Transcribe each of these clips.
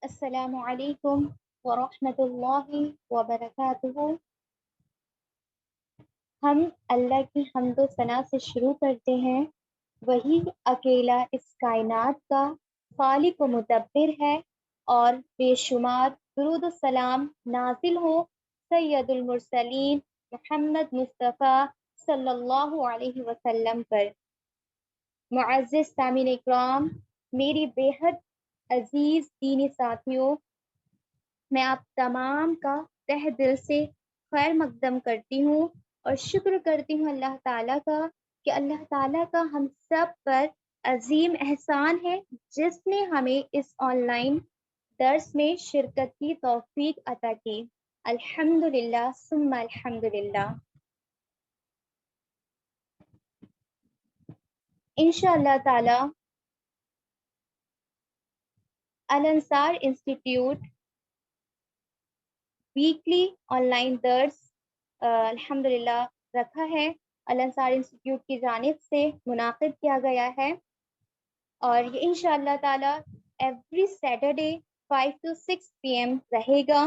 السلام علیکم ورحمۃ اللہ وبرکاتہ۔ ہم اللہ کی حمد و ثنا سے شروع کرتے ہیں۔ وہی اکیلا اس کائنات کا خالق و مدبر ہے، اور بے شمار درود و سلام نازل ہو سید المرسلین محمد مصطفیٰ صلی اللہ علیہ وسلم پر۔ معزز سامعین اکرام، میری بے حد عزیز دینی ساتھیوں، میں آپ تمام کا تہ دل سے خیر مقدم کرتی ہوں اور شکر کرتی ہوں اللہ تعالیٰ کا کہ اللہ تعالیٰ کا ہم سب پر عظیم احسان ہے، جس نے ہمیں اس آن لائن درس میں شرکت کی توفیق عطا کی۔ الحمد للہ ثم الحمد للہ۔ انشاء اللہ تعالیٰ Alansar institute weekly on line درس الحمدللہ رکھا ہے، الانصار انسٹیٹیوٹ کی جانب سے منعقد کیا گیا ہے، اور یہ انشاءاللہ تعالی ایوری سیٹرڈے 5 to 6 PM رہے گا،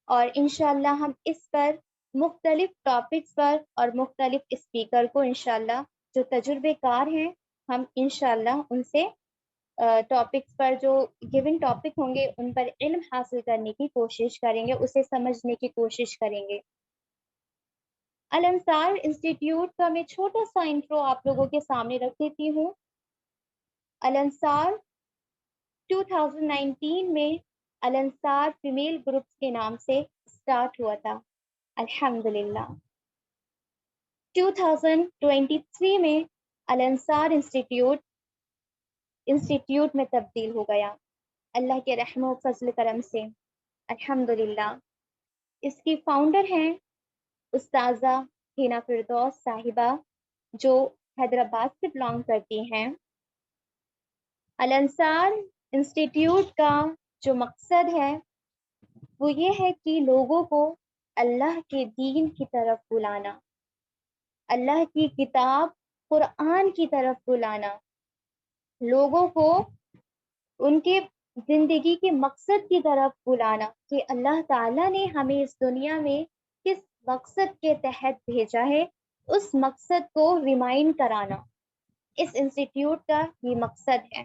اور انشاءاللہ ہم اس پر مختلف ٹاپکس پر اور مختلف اسپیکر کو انشاءاللہ جو تجربے کار ہیں، ہم انشاءاللہ ان سے ٹاپکس پر جو گیون ٹاپک ہوں گے ان پر علم حاصل کرنے کی کوشش کریں گے، اسے سمجھنے کی کوشش کریں گے۔ الانصار انسٹیٹیوٹ کا میں چھوٹا سا انٹرو آپ لوگوں کے سامنے رکھ دیتی ہوں۔ الانصار 2019 میں الانصار فیمیل گروپس کے نام سے اسٹارٹ ہوا تھا، الحمدللہ۔ 2023 میں الانصار انسٹیٹیوٹ میں تبدیل ہو گیا، اللہ کے رحم و فضل کرم سے، الحمدللہ۔ اس کی فاؤنڈر ہیں استاذہ ہینا فردوس صاحبہ، جو حیدرآباد سے بلانگ کرتی ہیں۔ الانصار انسٹیٹیوٹ کا جو مقصد ہے وہ یہ ہے کہ لوگوں کو اللہ کے دین کی طرف بلانا، اللہ کی کتاب قرآن کی طرف بلانا، لوگوں کو ان کے زندگی کے مقصد کی طرف بلانا کہ اللہ تعالیٰ نے ہمیں اس دنیا میں کس مقصد کے تحت بھیجا ہے، اس مقصد کو ریمائنڈ کرانا، اس انسٹیٹیوٹ کا یہ مقصد ہے۔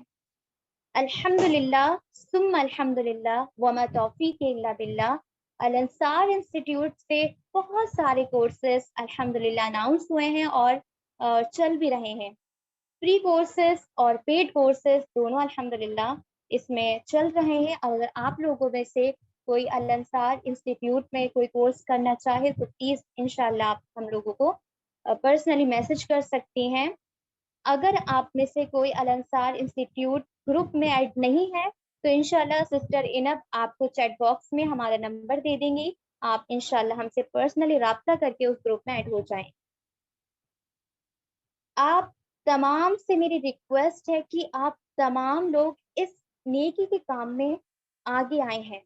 الحمدللہ ثم الحمدللہ وما توفیق الا باللہ۔ الانصار انسٹیٹیوٹ سے بہت سارے کورسز الحمدللہ اناؤنس ہوئے ہیں اور چل بھی رہے ہیں، فری کورسز اور پیڈ کورسز دونوں الحمدللہ اس میں چل رہے ہیں۔ اگر آپ لوگوں میں سے کوئی الانصار انسٹیٹیوٹ میں کوئی کورس کرنا چاہے تو پلیز انشاءاللہ آپ ہم لوگوں کو پرسنلی میسج کر سکتی ہیں۔ اگر آپ میں سے کوئی الانصار انسٹیٹیوٹ گروپ میں ایڈ نہیں ہے تو انشاءاللہ سسٹر انب آپ کو چیٹ باکس میں ہمارا نمبر دے دیں گی، آپ انشاءاللہ ہم سے پرسنلی رابطہ کر کے اس گروپ میں ایڈ ہو جائیں۔ آپ تمام سے میری ریکویسٹ ہے کہ آپ تمام لوگ اس نیکی کے کام میں آگے آئے ہیں،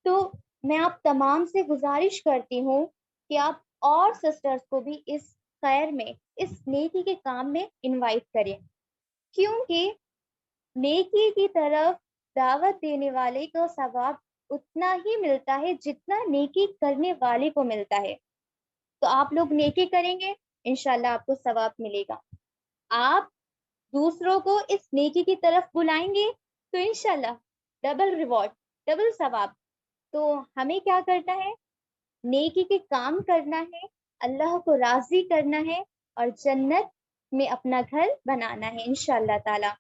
تو میں آپ تمام سے گزارش کرتی ہوں کہ آپ اور سسٹرز کو بھی اس خیر میں، اس نیکی کے کام میں انوائٹ کریں، کیونکہ نیکی کی طرف دعوت دینے والے کو ثواب اتنا ہی ملتا ہے جتنا نیکی کرنے والے کو ملتا ہے۔ تو آپ لوگ نیکی کریں گے انشاءاللہ آپ کو ثواب ملے گا، آپ دوسروں کو اس نیکی کی طرف بلائیں گے تو انشاءاللہ ڈبل ریوارڈ، ڈبل ثواب۔ تو ہمیں کیا کرنا ہے؟ نیکی کے کام کرنا ہے، اللہ کو راضی کرنا ہے اور جنت میں اپنا گھر بنانا ہے انشاءاللہ تعالی۔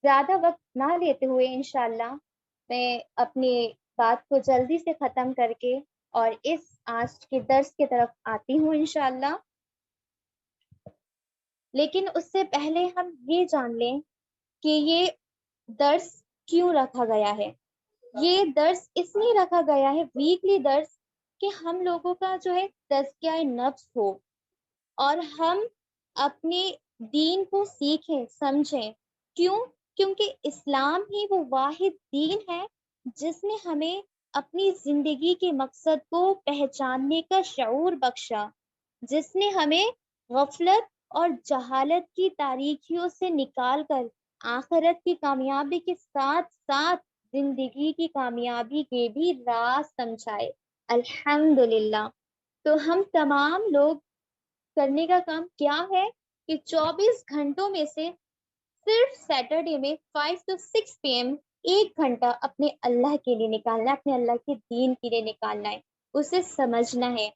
زیادہ وقت نہ لیتے ہوئے انشاءاللہ میں اپنی بات کو جلدی سے ختم کر کے اور اس آج کے درس کی طرف آتی ہوں انشاءاللہ۔ لیکن اس سے پہلے ہم یہ جان لیں کہ یہ درس کیوں رکھا گیا ہے۔ یہ درس اس لیے رکھا گیا ہے، ویکلی درس، کہ ہم لوگوں کا جو ہے تزکیہ نفس ہو اور ہم اپنے دین کو سیکھیں، سمجھیں۔ کیوں؟ کیونکہ اسلام ہی وہ واحد دین ہے جس نے ہمیں اپنی زندگی کے مقصد کو پہچاننے کا شعور بخشا، جس نے ہمیں غفلت اور جہالت کی تاریکیوں سے نکال کر آخرت کی کامیابی کے ساتھ ساتھ زندگی کی کامیابی کے بھی راز سمجھائے۔ الحمدللہ۔ تو ہم تمام لوگ کرنے کا کام کیا ہے کہ 24 گھنٹوں میں سے صرف سیٹرڈے میں 5 to 6 PM 1 گھنٹہ اپنے اللہ کے لیے نکالنا ہے، اپنے اللہ کے دین کے لیے نکالنا ہے، اسے سمجھنا ہے۔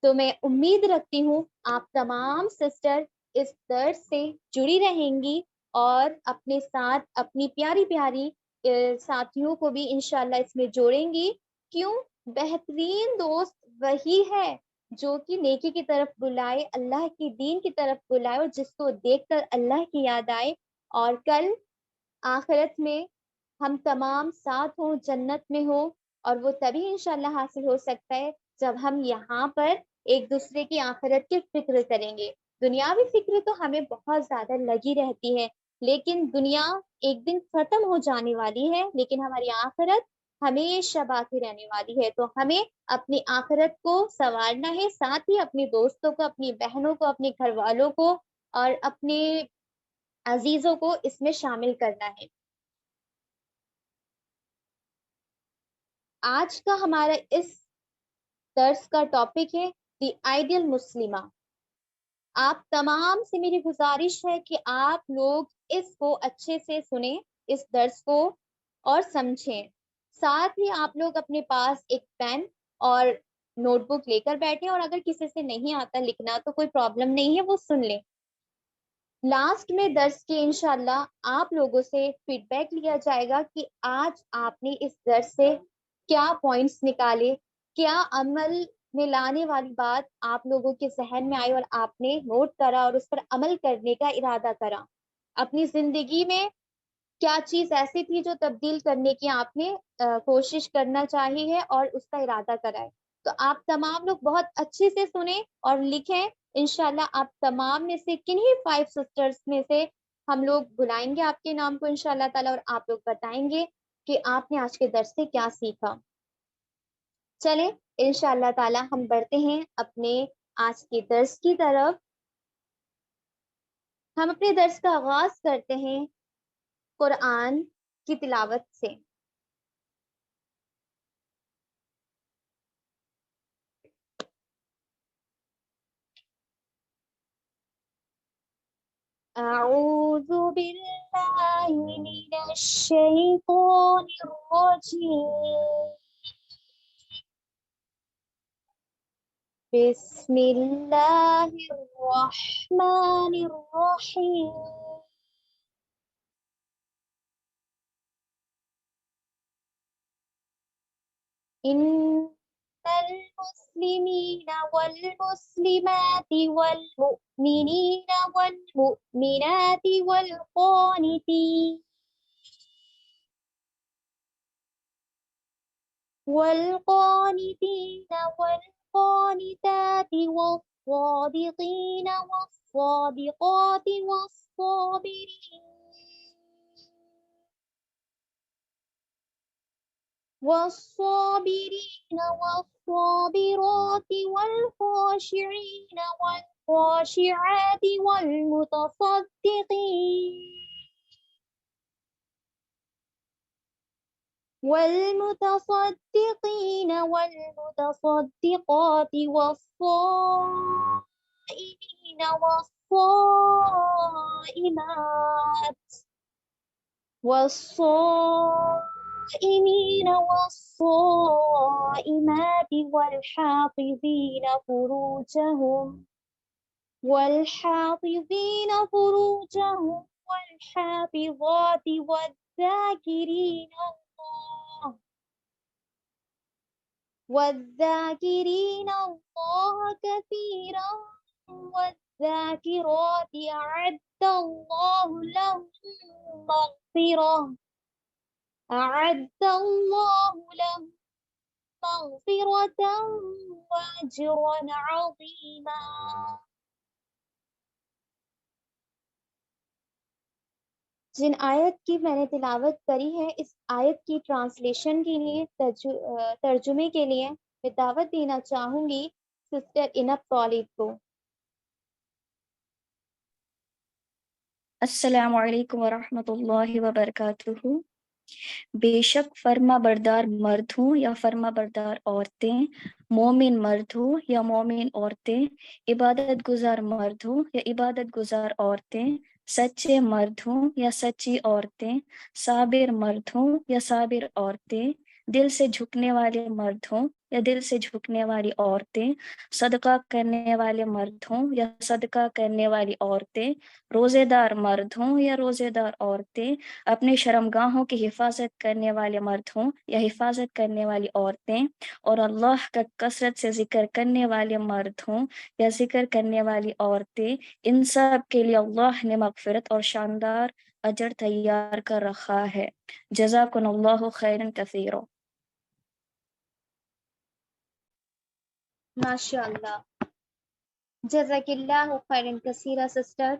تو میں امید رکھتی ہوں آپ تمام سسٹر اس درس سے جڑی رہیں گی اور اپنے ساتھ اپنی پیاری پیاری ساتھیوں کو بھی انشاءاللہ اس میں جوڑیں گی۔ کیوں؟ بہترین دوست وہی ہے جو کہ نیکی کی طرف بلائے، اللہ کی دین کی طرف بلائے، اور جس کو دیکھ کر اللہ کی یاد آئے، اور کل آخرت میں ہم تمام ساتھ ہوں، جنت میں ہوں، اور وہ تبھی انشاءاللہ حاصل ہو سکتا ہے جب ہم یہاں پر ایک دوسرے کی آخرت کی فکر کریں گے۔ دنیاوی فکر تو ہمیں بہت زیادہ لگی رہتی ہے، لیکن دنیا ایک دن ختم ہو جانے والی ہے، لیکن ہماری آخرت ہمیشہ باقی رہنے والی ہے۔ تو ہمیں اپنی آخرت کو سنوارنا ہے، ساتھ ہی اپنے دوستوں کو، اپنی بہنوں کو، اپنے گھر والوں کو اور اپنے عزیزوں کو اس میں شامل کرنا ہے۔ آج کا ہمارا اس درس کا ٹاپک ہے دی آئیڈیل مسلمہ۔ آپ تمام سے میری گزارش ہے کہ آپ لوگ اس کو اچھے سے سنیں، اس درس کو، اور سمجھیں۔ ساتھ ہی آپ لوگ اپنے پاس ایک پین اور نوٹ بک لے کر بیٹھیں، اور اگر کسی سے نہیں آتا لکھنا تو کوئی پرابلم نہیں ہے، وہ سن لیں۔ لاسٹ میں درس کے انشاءاللہ آپ لوگوں سے فیڈ بیک لیا جائے گا کہ آج آپ نے اس درس سے کیا پوائنٹس نکالے، کیا عمل میں لانے والی بات آپ لوگوں کے ذہن میں آئی اور آپ نے نوٹ کرا اور اس پر عمل کرنے کا ارادہ کرا۔ اپنی زندگی میں کیا چیز ایسی تھی جو تبدیل کرنے کی آپ نے کوشش کرنا چاہی ہے اور اس کا ارادہ کرا ہے۔ تو آپ تمام لوگ بہت اچھے سے سنیں اور لکھیں۔ انشاءاللہ آپ تمام میں سے کنہیں 5 سسٹرز میں سے ہم لوگ بلائیں گے آپ کے نام کو انشاءاللہ تعالی، اور آپ لوگ بتائیں گے کہ آپ نے آج کے درس سے کیا سیکھا۔ چلیں انشاءاللہ تعالی ہم بڑھتے ہیں اپنے آج کے درس کی طرف۔ ہم اپنے درس کا آغاز کرتے ہیں قرآن کی تلاوت سے۔ اعوذ باللہ من الشیطان الرجیم، بسم اللہ الرحمن الرحیم۔ ان المسلمین والمسلمات والمؤمنین والمؤمنات والقانتين والقانتات والصادقين والصادقات والصابرين والصابرات والخاشعين والخاشعات والمتصدقين والمتصدقات والصائمين والصائمات والحافظين فروجهم والحافظات والذاكرين الله كثيرا والذاكرات أعد الله لهم مغفرة وأجرا عظيما۔ جن آیت کی میں نے تلاوت کری ہے، اس آیت کی ٹرانسلیشن کے لیے، ترجمے کے لیے میں دعوت دینا چاہوں گی سسٹر انب طالب کو۔ السلام علیکم ورحمۃ اللہ وبرکاتہ۔ بے شک فرما بردار مرد ہوں یا فرما بردار عورتیں، مومن مرد ہوں یا مومن عورتیں، عبادت گزار مرد ہوں یا عبادت گزار عورتیں، سچے مرد ہوں یا سچی عورتیں، صابر مرد ہوں یا صابر عورتیں، دل سے جھکنے والے مرد ہوں یا دل سے جھکنے والی عورتیں، صدقہ کرنے والے مرد ہوں یا صدقہ کرنے والی عورتیں، روزے دار مرد ہوں یا روزے دار عورتیں، اپنے شرمگاہوں کی حفاظت کرنے والے مرد ہوں یا حفاظت کرنے والی عورتیں، اور اللہ کا کثرت سے ذکر کرنے والے مرد ہوں یا ذکر کرنے والی عورتیں، ان سب کے لیے اللہ نے مغفرت اور شاندار اجر تیار کر رکھا ہے۔ جزاکن اللہ خیرا کثیرا۔ ماشاء اللہ، جزاک اللہ خیرن کثیرہ سسٹر۔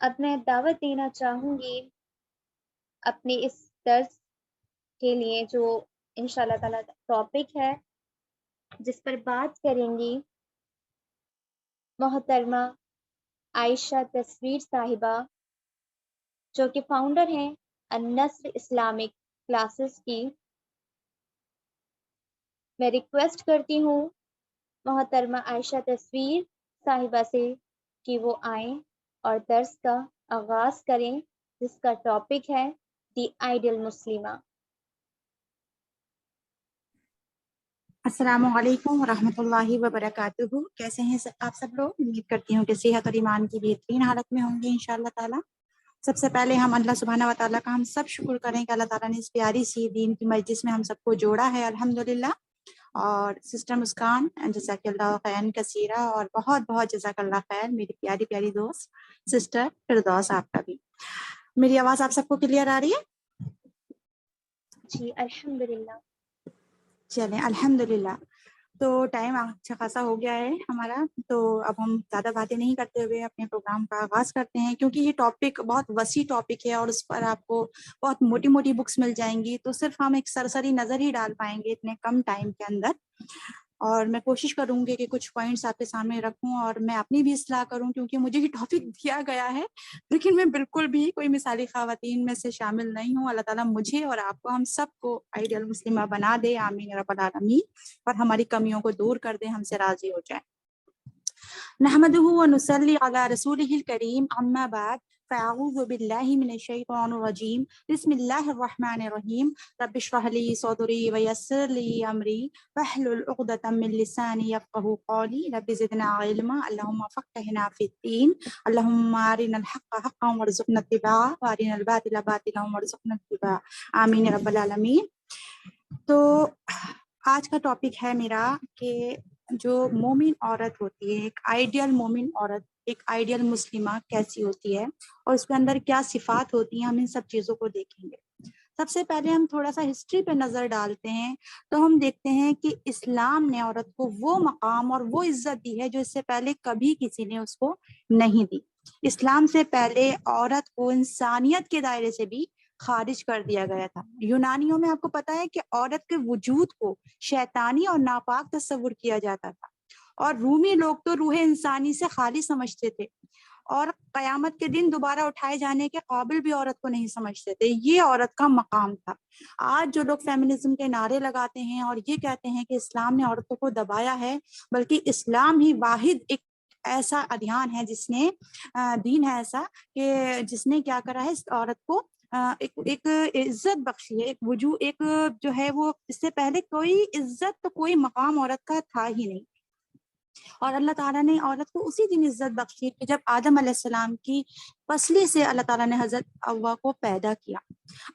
اب میں دعوت دینا چاہوں گی اپنے اس درس کے لیے، جو انشاء اللہ تعالیٰ ٹاپک ہے جس پر بات کریں گی، محترمہ عائشہ تصویر صاحبہ، جو کہ فاؤنڈر ہیں النصر اسلامک کلاسز کی۔ میں ریکویسٹ کرتی ہوں محترمہ عائشہ تصویر صاحبہ سے کہ وہ آئیں اور درس کا آغاز کریں، جس کا ٹاپک ہے دی آئیڈیل مسلمہ۔ السلام علیکم ورحمۃ اللہ وبرکاتہ۔ کیسے ہیں آپ سب لوگ؟ امید کرتی ہوں کہ صحت اور ایمان کی بہترین حالت میں ہوں گے انشاءاللہ تعالیٰ۔ سب سے پہلے ہم اللہ سبحانہ و تعالیٰ کا ہم سب شکر کریں کہ اللہ تعالیٰ نے اس پیاری سی دین کی مجلس میں ہم سب کو جوڑا ہے الحمدللہ۔ اور سسٹر مسکان جزاک اللہ خیر کثیرہ، اور بہت بہت جزاک اللہ خیر میری پیاری پیاری دوست سسٹر فردوس، آپ کا بھی۔ میری آواز آپ سب کو کلیئر آ رہی ہے؟ جی الحمدللہ۔ چلیں الحمدللہ۔ تو ٹائم اچھا خاصا ہو گیا ہے ہمارا، تو اب ہم زیادہ باتیں نہیں کرتے ہوئے اپنے پروگرام کا آغاز کرتے ہیں، کیونکہ یہ ٹاپک بہت وسیع ٹاپک ہے اور اس پر آپ کو بہت موٹی موٹی بکس مل جائیں گی، تو صرف ہم ایک سرسری نظر ہی ڈال پائیں گے اتنے کم ٹائم کے اندر۔ اور میں کوشش کروں گی کہ کچھ پوائنٹس آپ کے سامنے رکھوں اور میں اپنی بھی اصلاح کروں، کیونکہ مجھے یہ ٹاپک دیا گیا ہے لیکن میں بالکل بھی کوئی مثالی خواتین میں سے شامل نہیں ہوں۔ اللہ تعالیٰ مجھے اور آپ کو ہم سب کو آئیڈیل مسلمہ بنا دے، آمین رب العالمین، اور ہماری کمیوں کو دور کر دے، ہم سے راضی ہو جائے۔ نحمدہ ونصلی علی رسولہ الکریم، اما بعد، فاعوذ باللہ من الشیطان الرجیم، بسم اللہ الرحمن الرحیم، رب اشرح لی صدری ویسر لی امری واحلل عقدۃ من لسانی یفقہوا قولی، رب زدنا علما، اللہم فقہنا فی الدین، اللہم ارنا الحق حقا وارزقنا اتباعہ وارنا الباطل باطلا وارزقنا اجتنابہ، آمین رب العالمین۔ تو آج کا ٹاپک ہے میرا کہ جو مومن عورت ہوتی ہے، ایک آئیڈیل مومن عورت، ایک آئیڈیل مسلمہ کیسی ہوتی ہے اور اس کے اندر کیا صفات ہوتی ہیں، ہم ان سب چیزوں کو دیکھیں گے۔ سب سے پہلے ہم تھوڑا سا ہسٹری پہ نظر ڈالتے ہیں، تو ہم دیکھتے ہیں کہ اسلام نے عورت کو وہ مقام اور وہ عزت دی ہے جو اس سے پہلے کبھی کسی نے اس کو نہیں دی۔ اسلام سے پہلے عورت کو انسانیت کے دائرے سے بھی خارج کر دیا گیا تھا۔ یونانیوں میں آپ کو پتا ہے کہ عورت کے وجود کو شیطانی اور ناپاک تصور کیا جاتا تھا، اور رومی لوگ تو روح انسانی سے خالی سمجھتے تھے، اور قیامت کے دن دوبارہ اٹھائے جانے کے قابل بھی عورت کو نہیں سمجھتے تھے۔ یہ عورت کا مقام تھا۔ آج جو لوگ فیمنزم کے نعرے لگاتے ہیں اور یہ کہتے ہیں کہ اسلام نے عورتوں کو دبایا ہے، بلکہ اسلام ہی واحد ایک ایسا ادھیان ہے جس نے دین ہے ایسا کہ جس نے کیا کرا ہے، اس عورت کو ایک عزت بخشی ہے، ایک وجود، ایک جو ہے وہ اس سے پہلے کوئی عزت تو کوئی مقام عورت کا تھا ہی نہیں۔ اور اللہ تعالیٰ نے عورت کو اسی دن عزت بخشی کہ جب آدم علیہ السلام کی پسلی سے اللہ تعالیٰ نے حضرت حوا کو پیدا کیا۔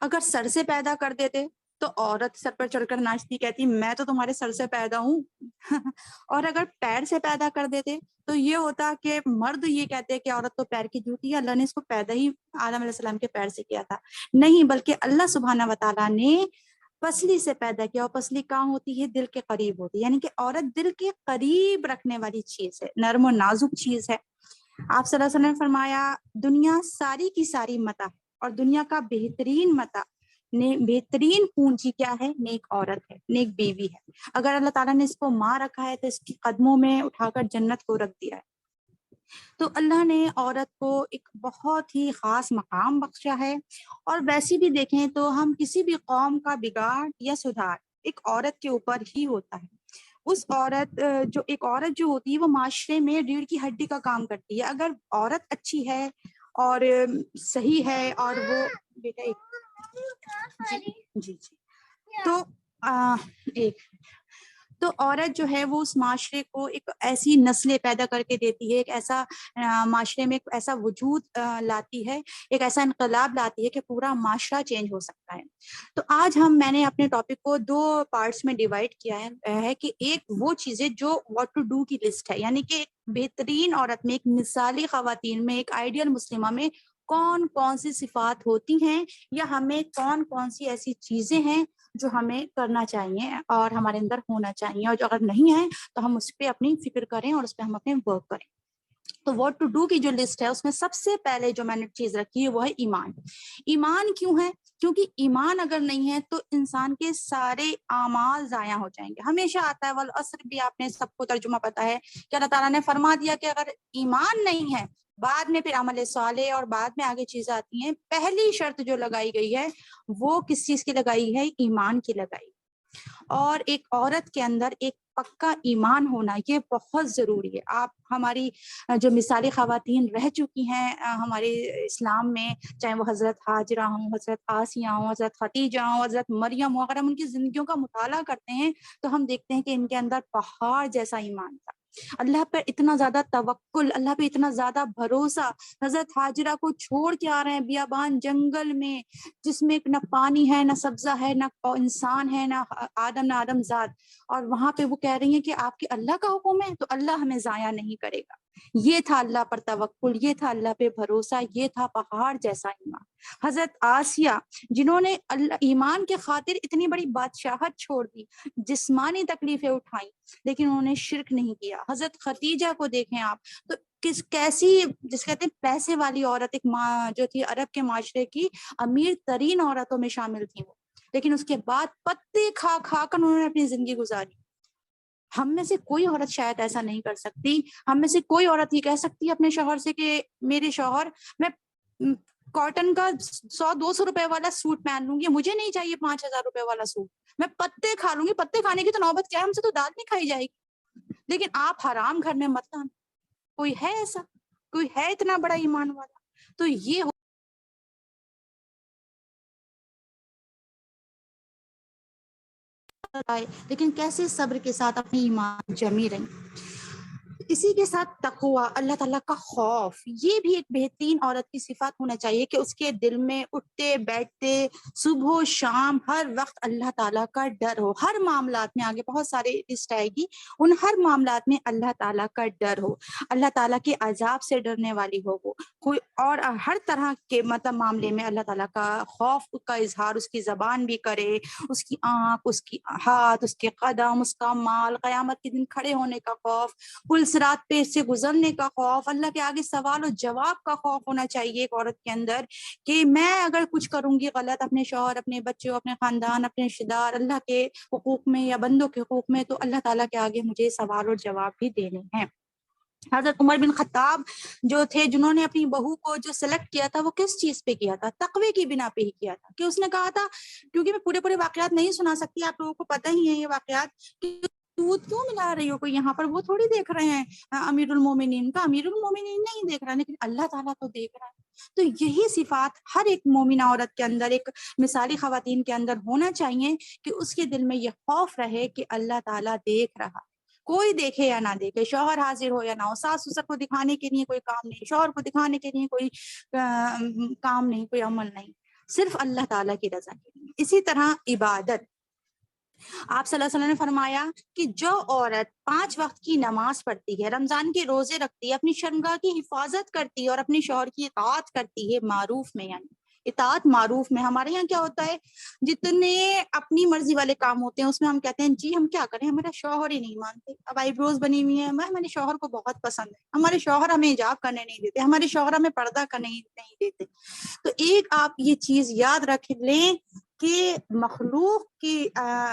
اگر سر سے پیدا کر دیتے تو عورت سر پر چڑھ کر ناچتی، کہتی میں تو تمہارے سر سے پیدا ہوں اور اگر پیر سے پیدا کر دیتے تو یہ ہوتا کہ مرد یہ کہتے کہ عورت تو پیر کی جوتی ہے، اللہ نے اس کو پیدا ہی آدم علیہ السلام کے پیر سے کیا تھا۔ نہیں، بلکہ اللہ سبحانہ و تعالیٰ نے پسلی سے پیدا کیا، اور پسلی کہاں ہوتی ہے؟ دل کے قریب ہوتی ہے، یعنی کہ عورت دل کے قریب رکھنے والی چیز ہے، نرم و نازک چیز ہے۔ آپ صلی اللہ علیہ وسلم نے فرمایا دنیا ساری کی ساری متاع، اور دنیا کا بہترین متاع، بہترین پونجی کیا ہے؟ نیک عورت ہے، نیک بیوی ہے۔ اگر اللہ تعالیٰ نے اس کو ماں رکھا ہے تو اس کی قدموں میں اٹھا کر جنت کو رکھ دیا ہے۔ تو اللہ نے عورت کو ایک بہت ہی خاص مقام بخشا ہے، اور ویسی بھی دیکھیں تو ہم کسی بھی قوم کا بگاڑ یا سدھار ایک عورت کے اوپر ہی ہوتا ہے۔ اس عورت ایک عورت جو ہوتی ہے وہ معاشرے میں ریڑھ کی ہڈی کا کام کرتی ہے۔ اگر عورت اچھی ہے اور صحیح ہے اور وہ بیٹا جی تو ایک تو عورت جو ہے وہ اس معاشرے کو ایک ایسی نسلیں پیدا کر کے دیتی ہے، ایک ایسا معاشرے میں ایک ایسا وجود لاتی ہے، ایک ایسا انقلاب لاتی ہے کہ پورا معاشرہ چینج ہو سکتا ہے۔ تو آج میں نے اپنے ٹاپک کو 2 پارٹس میں ڈیوائڈ کیا ہے کہ ایک وہ چیزیں جو واٹ ٹو ڈو کی لسٹ ہے، یعنی کہ ایک بہترین عورت میں، ایک مثالی خواتین میں، ایک آئیڈیل مسلمہ میں کون کون سی صفات ہوتی ہیں، یا ہمیں کون کون سی ایسی چیزیں ہیں جو ہمیں کرنا چاہیے اور ہمارے اندر ہونا چاہیے، اور جو اگر نہیں ہے تو ہم اس پہ اپنی فکر کریں اور اس پہ ہم اپنے ورک کریں۔ تو واٹ ٹو ڈو کی جو لسٹ ہے اس میں سب سے پہلے جو میں نے چیز رکھی ہے وہ ہے ایمان۔ ایمان کیوں ہے؟ کیونکہ ایمان اگر نہیں ہے تو انسان کے سارے اعمال ضائع ہو جائیں گے۔ ہمیشہ آتا ہے والعصر بھی، آپ نے سب کو ترجمہ پتا ہے کہ اللہ تعالیٰ نے فرما دیا کہ اگر ایمان نہیں ہے، بعد میں پھر عمل صالح اور بعد میں آگے چیزیں آتی ہیں، پہلی شرط جو لگائی گئی ہے وہ کس چیز کی لگائی ہے؟ ایمان کی لگائی۔ اور ایک عورت کے اندر ایک پکا ایمان ہونا یہ بہت ضروری ہے۔ آپ ہماری جو مثالی خواتین رہ چکی ہیں ہمارے اسلام میں، چاہے وہ حضرت ہاجرہ ہوں، حضرت آسیہ ہوں، حضرت خدیجہ ہوں، حضرت مریم ہوں، اگر ہم ان کی زندگیوں کا مطالعہ کرتے ہیں تو ہم دیکھتے ہیں کہ ان کے اندر پہاڑ جیسا ایمان تھا، اللہ پر اتنا زیادہ توکل، اللہ پہ اتنا زیادہ بھروسہ۔ حضرت ہاجرہ کو چھوڑ کے آ رہے ہیں بیابان جنگل میں، جس میں نہ پانی ہے، نہ سبزہ ہے، نہ انسان ہے، نہ آدم ذات، اور وہاں پہ وہ کہہ رہی ہیں کہ آپ کے اللہ کا حکم ہے تو اللہ ہمیں ضائع نہیں کرے گا۔ یہ تھا اللہ پر توکل، یہ تھا اللہ پہ بھروسہ، یہ تھا پہاڑ جیسا ایمان۔ حضرت آسیہ جنہوں نے ایمان کے خاطر اتنی بڑی بادشاہت چھوڑ دی، جسمانی تکلیفیں اٹھائیں، لیکن انہوں نے شرک نہیں کیا۔ حضرت خدیجہ کو دیکھیں آپ، تو کیسی جس کہتے ہیں پیسے والی عورت، ایک ماں جو تھی عرب کے معاشرے کی امیر ترین عورتوں میں شامل تھی وہ، لیکن اس کے بعد پتے کھا کھا کر انہوں نے اپنی زندگی گزاری۔ ہم میں سے کوئی عورت شاید ایسا نہیں کر سکتی۔ ہم میں سے کوئی عورت یہ کہہ سکتی ہے اپنے شوہر سے کہ میرے شوہر، میں کاٹن کا 100-200 روپے والا سوٹ پہن لوں گی، مجھے نہیں چاہیے 5000 روپے والا سوٹ، میں پتے کھا لوں گی۔ پتے کھانے کی تو نوبت کیا ہے، ہم سے تو دال نہیں کھائی جائے گی، لیکن آپ حرام گھر میں مت آنا۔ کوئی ہے ایسا؟ کوئی ہے اتنا بڑا ایمان والا؟ تو یہ لیکن کیسے صبر کے ساتھ اپنی ایمان جمی رہی۔ اسی کے ساتھ تقوی، اللہ تعالیٰ کا خوف، یہ بھی ایک بہترین عورت کی صفات ہونا چاہیے کہ اس کے دل میں اٹھتے بیٹھتے صبح و شام ہر وقت اللہ تعالیٰ کا ڈر ہو۔ ہر معاملات میں، آگے بہت سارے لسٹ آئے گی، ان ہر معاملات میں اللہ تعالیٰ کا ڈر ہو، اللہ تعالیٰ کے عذاب سے ڈرنے والی ہو وہ کوئی، اور ہر طرح کے معاملے میں اللہ تعالیٰ کا خوف کا اظہار اس کی زبان بھی کرے، اس کی آنکھ، اس کی ہاتھ، اس کے قدم، اس کا مال، قیامت کے دن کھڑے ہونے کا خوف، پل صراط پہ سے گزرنے کا خوف، اللہ کے آگے سوال و جواب کا خوف ہونا چاہیے ایک عورت کے اندر، کہ میں اگر کچھ کروں گی غلط اپنے شوہر، اپنے بچوں، اپنے خاندان، اپنے رشتے دار، اللہ کے حقوق میں یا بندوں کے حقوق میں، تو اللہ تعالیٰ کے آگے مجھے سوال اور جواب بھی دینے ہیں۔ حضرت عمر بن خطاب جو تھے، جنہوں نے اپنی بہو کو جو سلیکٹ کیا تھا وہ کس چیز پہ کیا تھا؟ تقوی کی بنا پہ ہی کیا تھا، کہ اس نے کہا تھا، کیونکہ میں پورے واقعات نہیں سنا سکتی، آپ لوگوں کو پتہ ہی ہے یہ واقعات، کہ دودھ کیوں ملا رہی ہو کوئی یہاں پر، وہ تھوڑی دیکھ رہے ہیں امیر المومنین کا، امیر المومنین نہیں دیکھ رہا، لیکن اللہ تعالیٰ تو دیکھ رہا ہے۔ تو یہی صفات ہر ایک مومنہ عورت کے اندر، ایک مثالی خواتین کے اندر ہونا چاہیے، کہ اس کے دل میں یہ خوف رہے کہ اللہ تعالیٰ دیکھ رہا، کوئی دیکھے یا نہ دیکھے، شوہر حاضر ہو یا نہ ہو، ساس سسر کو دکھانے کے لیے کوئی کام نہیں، شوہر کو دکھانے کے لیے کوئی کام نہیں، کوئی عمل نہیں، صرف اللہ تعالیٰ کی رضا کے لیے۔ اسی طرح عبادت، آپ صلی اللہ علیہ وسلم نے فرمایا کہ جو عورت 5 وقت کی نماز پڑھتی ہے، رمضان کے روزے رکھتی ہے، اپنی شرمگاہ کی حفاظت کرتی ہے اور اپنے شوہر کی اطاعت کرتی ہے معروف میں، یعنی اطاعت معروف میں، ہمارے یہاں کیا ہوتا ہے، جتنے اپنی مرضی والے کام ہوتے ہیں اس میں ہم کہتے ہیں جی ہم کیا کریں، ہمارا شوہر ہی نہیں مانتے، اب آئی بروز بنی ہوئی ہیں، ہمارے شوہر کو بہت پسند ہے، ہمارے شوہر ہمیں حجاب کرنے نہیں دیتے، ہمارے شوہر ہمیں پردہ کرنے نہیں دیتے۔ تو ایک آپ یہ چیز یاد رکھ لیں کہ مخلوق کی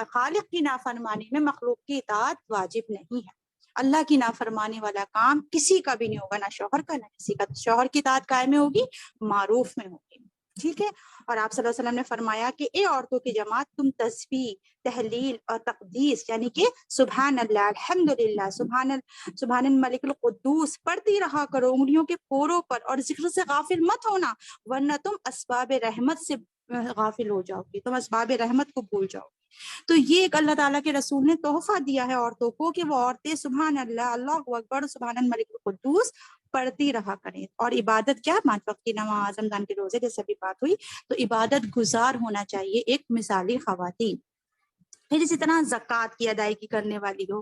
خالق کی نافرمانی میں مخلوق کی اطاعت واجب نہیں ہے، اللہ کی نافرمانی والا کام کسی کا بھی نہیں ہوگا، نہ شوہر کا نہ کسی کا. شوہر کی اطاعت قائم میں ہوگی، معروف میں ہوگی. ٹھیک ہے. اور آپ صلی اللہ علیہ وسلم نے فرمایا کہ اے عورتوں کی جماعت، تم تسبیح، تحلیل اور تقدیس یعنی کہ سبحان اللہ، الحمدللہ، سبحان الملک القدوس پڑھتی رہا کرو انگلیوں کے پوروں پر، اور ذکر سے غافل مت ہونا، ورنہ تم اسباب رحمت سے غافل ہو جاؤ گی، تم اسباب رحمت کو بھول جاؤ گی. تو یہ ایک اللہ تعالیٰ کے رسول نے تحفہ دیا ہے عورتوں کو کہ وہ عورتیں سبحان اللہ، اللہ اکبر، سبحان الملک القدوس پڑھتی رہا کریں. اور عبادت کیا؟ 5 وقت کی نماز، رمضان کے روزے، جیسے بھی بات ہوئی. تو عبادت گزار ہونا چاہیے ایک مثالی خواتین. پھر اسی طرح زکوٰۃ کی ادائیگی کرنے والی ہو.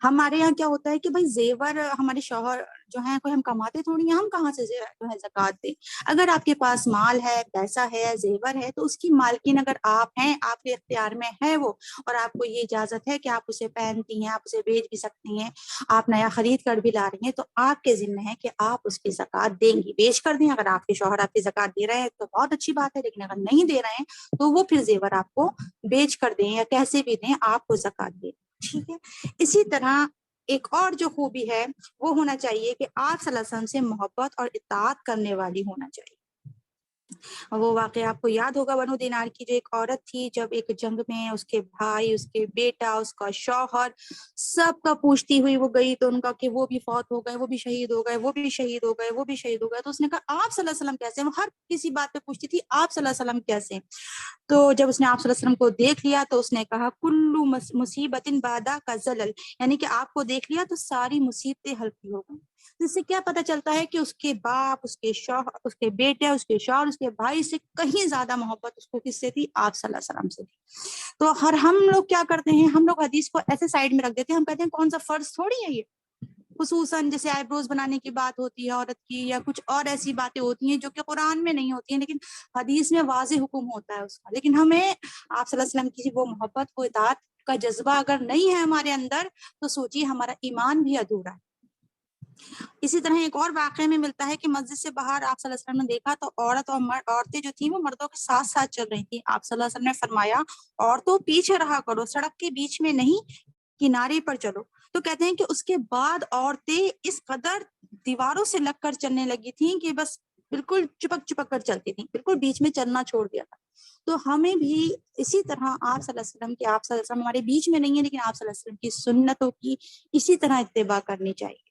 ہمارے یہاں کیا ہوتا ہے کہ بھائی زیور ہمارے شوہر جو ہیں کوئی ہم کماتے تھوڑی ہیں، ہم کہاں سے جو ہے زکوٰۃ دیں. اگر آپ کے پاس مال ہے، پیسہ ہے، زیور ہے، تو اس کی مالکین اگر آپ ہیں، آپ کے اختیار میں ہے وہ، اور آپ کو یہ اجازت ہے کہ آپ اسے پہنتی ہیں، آپ اسے بیچ بھی سکتی ہیں، آپ نیا خرید کر بھی لا رہی ہیں، تو آپ کے ذمہ ہے کہ آپ اس کی زکوٰۃ دیں گی. بیچ کر دیں. اگر آپ کے شوہر آپ کی زکوٰۃ دے رہے ہیں تو بہت اچھی بات ہے، لیکن اگر نہیں دے رہے ہیں تو وہ پھر زیور آپ کو بیچ کر دیں یا کیسے بھی دیں، آپ کو زکوٰۃ دیں. ٹھیک ہے. اسی طرح ایک اور جو خوبی ہے وہ ہونا چاہیے کہ آپ صلی اللہ علیہ وسلم سے محبت اور اطاعت کرنے والی ہونا چاہیے. وہ واقعہ آپ کو یاد ہوگا بنو دینار کی، جو ایک عورت تھی، جب ایک جنگ میں اس کے بھائی، اس کے بیٹا، اس کا شوہر، سب کا پوچھتی ہوئی وہ گئی، تو ان کا کہ وہ بھی فوت ہو گئے، وہ بھی شہید ہو گئے، وہ بھی شہید ہو گئے، وہ بھی شہید ہو گئے. تو اس نے کہا آپ صلی اللہ علیہ وسلم کیسے؟ وہ ہر کسی بات پہ پوچھتی تھی آپ صلی اللہ علیہ وسلم کیسے. تو جب اس نے آپ صلی اللہ علیہ وسلم کو دیکھ لیا تو اس نے کہا کلو مصیبت بعدہ کا زلل، یعنی کہ آپ کو دیکھ لیا تو ساری مصیبتیں ہلکی ہو گئیں. جس سے کیا پتہ چلتا ہے کہ اس کے باپ، اس کے شوہر، اس کے بیٹے، اس کے شوہر، اس کے بھائی سے کہیں زیادہ محبت اس کو کس سے تھی؟ آپ صلی اللہ علیہ وسلم سے تھی. تو ہم لوگ کیا کرتے ہیں، ہم لوگ حدیث کو ایسے سائڈ میں رکھ دیتے ہیں، ہم کہتے ہیں کون سا فرض تھوڑی ہے یہ. خصوصاً جیسے آئی بروز بنانے کی بات ہوتی ہے عورت کی، یا کچھ اور ایسی باتیں ہوتی ہیں جو کہ قرآن میں نہیں ہوتی ہیں لیکن حدیث میں واضح حکم ہوتا ہے اس کا. لیکن ہمیں آپ صلی اللہ علیہ وسلم کی وہ محبت، وہ اطاعت کا جذبہ اگر نہیں ہے ہمارے اندر، تو سوچیے ہمارا ایمان بھی ادھورا ہے. اسی طرح ایک اور واقعے میں ملتا ہے کہ مسجد سے باہر آپ صلی اللہ علیہ وسلم نے دیکھا تو عورتیں جو تھیں وہ مردوں کے ساتھ ساتھ چل رہی تھیں. آپ صلی اللہ علیہ وسلم نے فرمایا عورتوں پیچھے رہا کرو، سڑک کے بیچ میں نہیں، کنارے پر چلو. تو کہتے ہیں کہ اس کے بعد عورتیں اس قدر دیواروں سے لگ کر چلنے لگی تھیں کہ بس بالکل چپک چپک کر چلتی تھیں، بالکل بیچ میں چلنا چھوڑ دیا تھا. تو ہمیں بھی اسی طرح آپ صلی اللہ علیہ وسلم آپ صلی اللہ علیہ وسلم ہمارے بیچ میں نہیں ہے لیکن آپ صلی اللہ علیہ وسلم کی سنتوں کی اسی طرح اتباع کرنی چاہیے.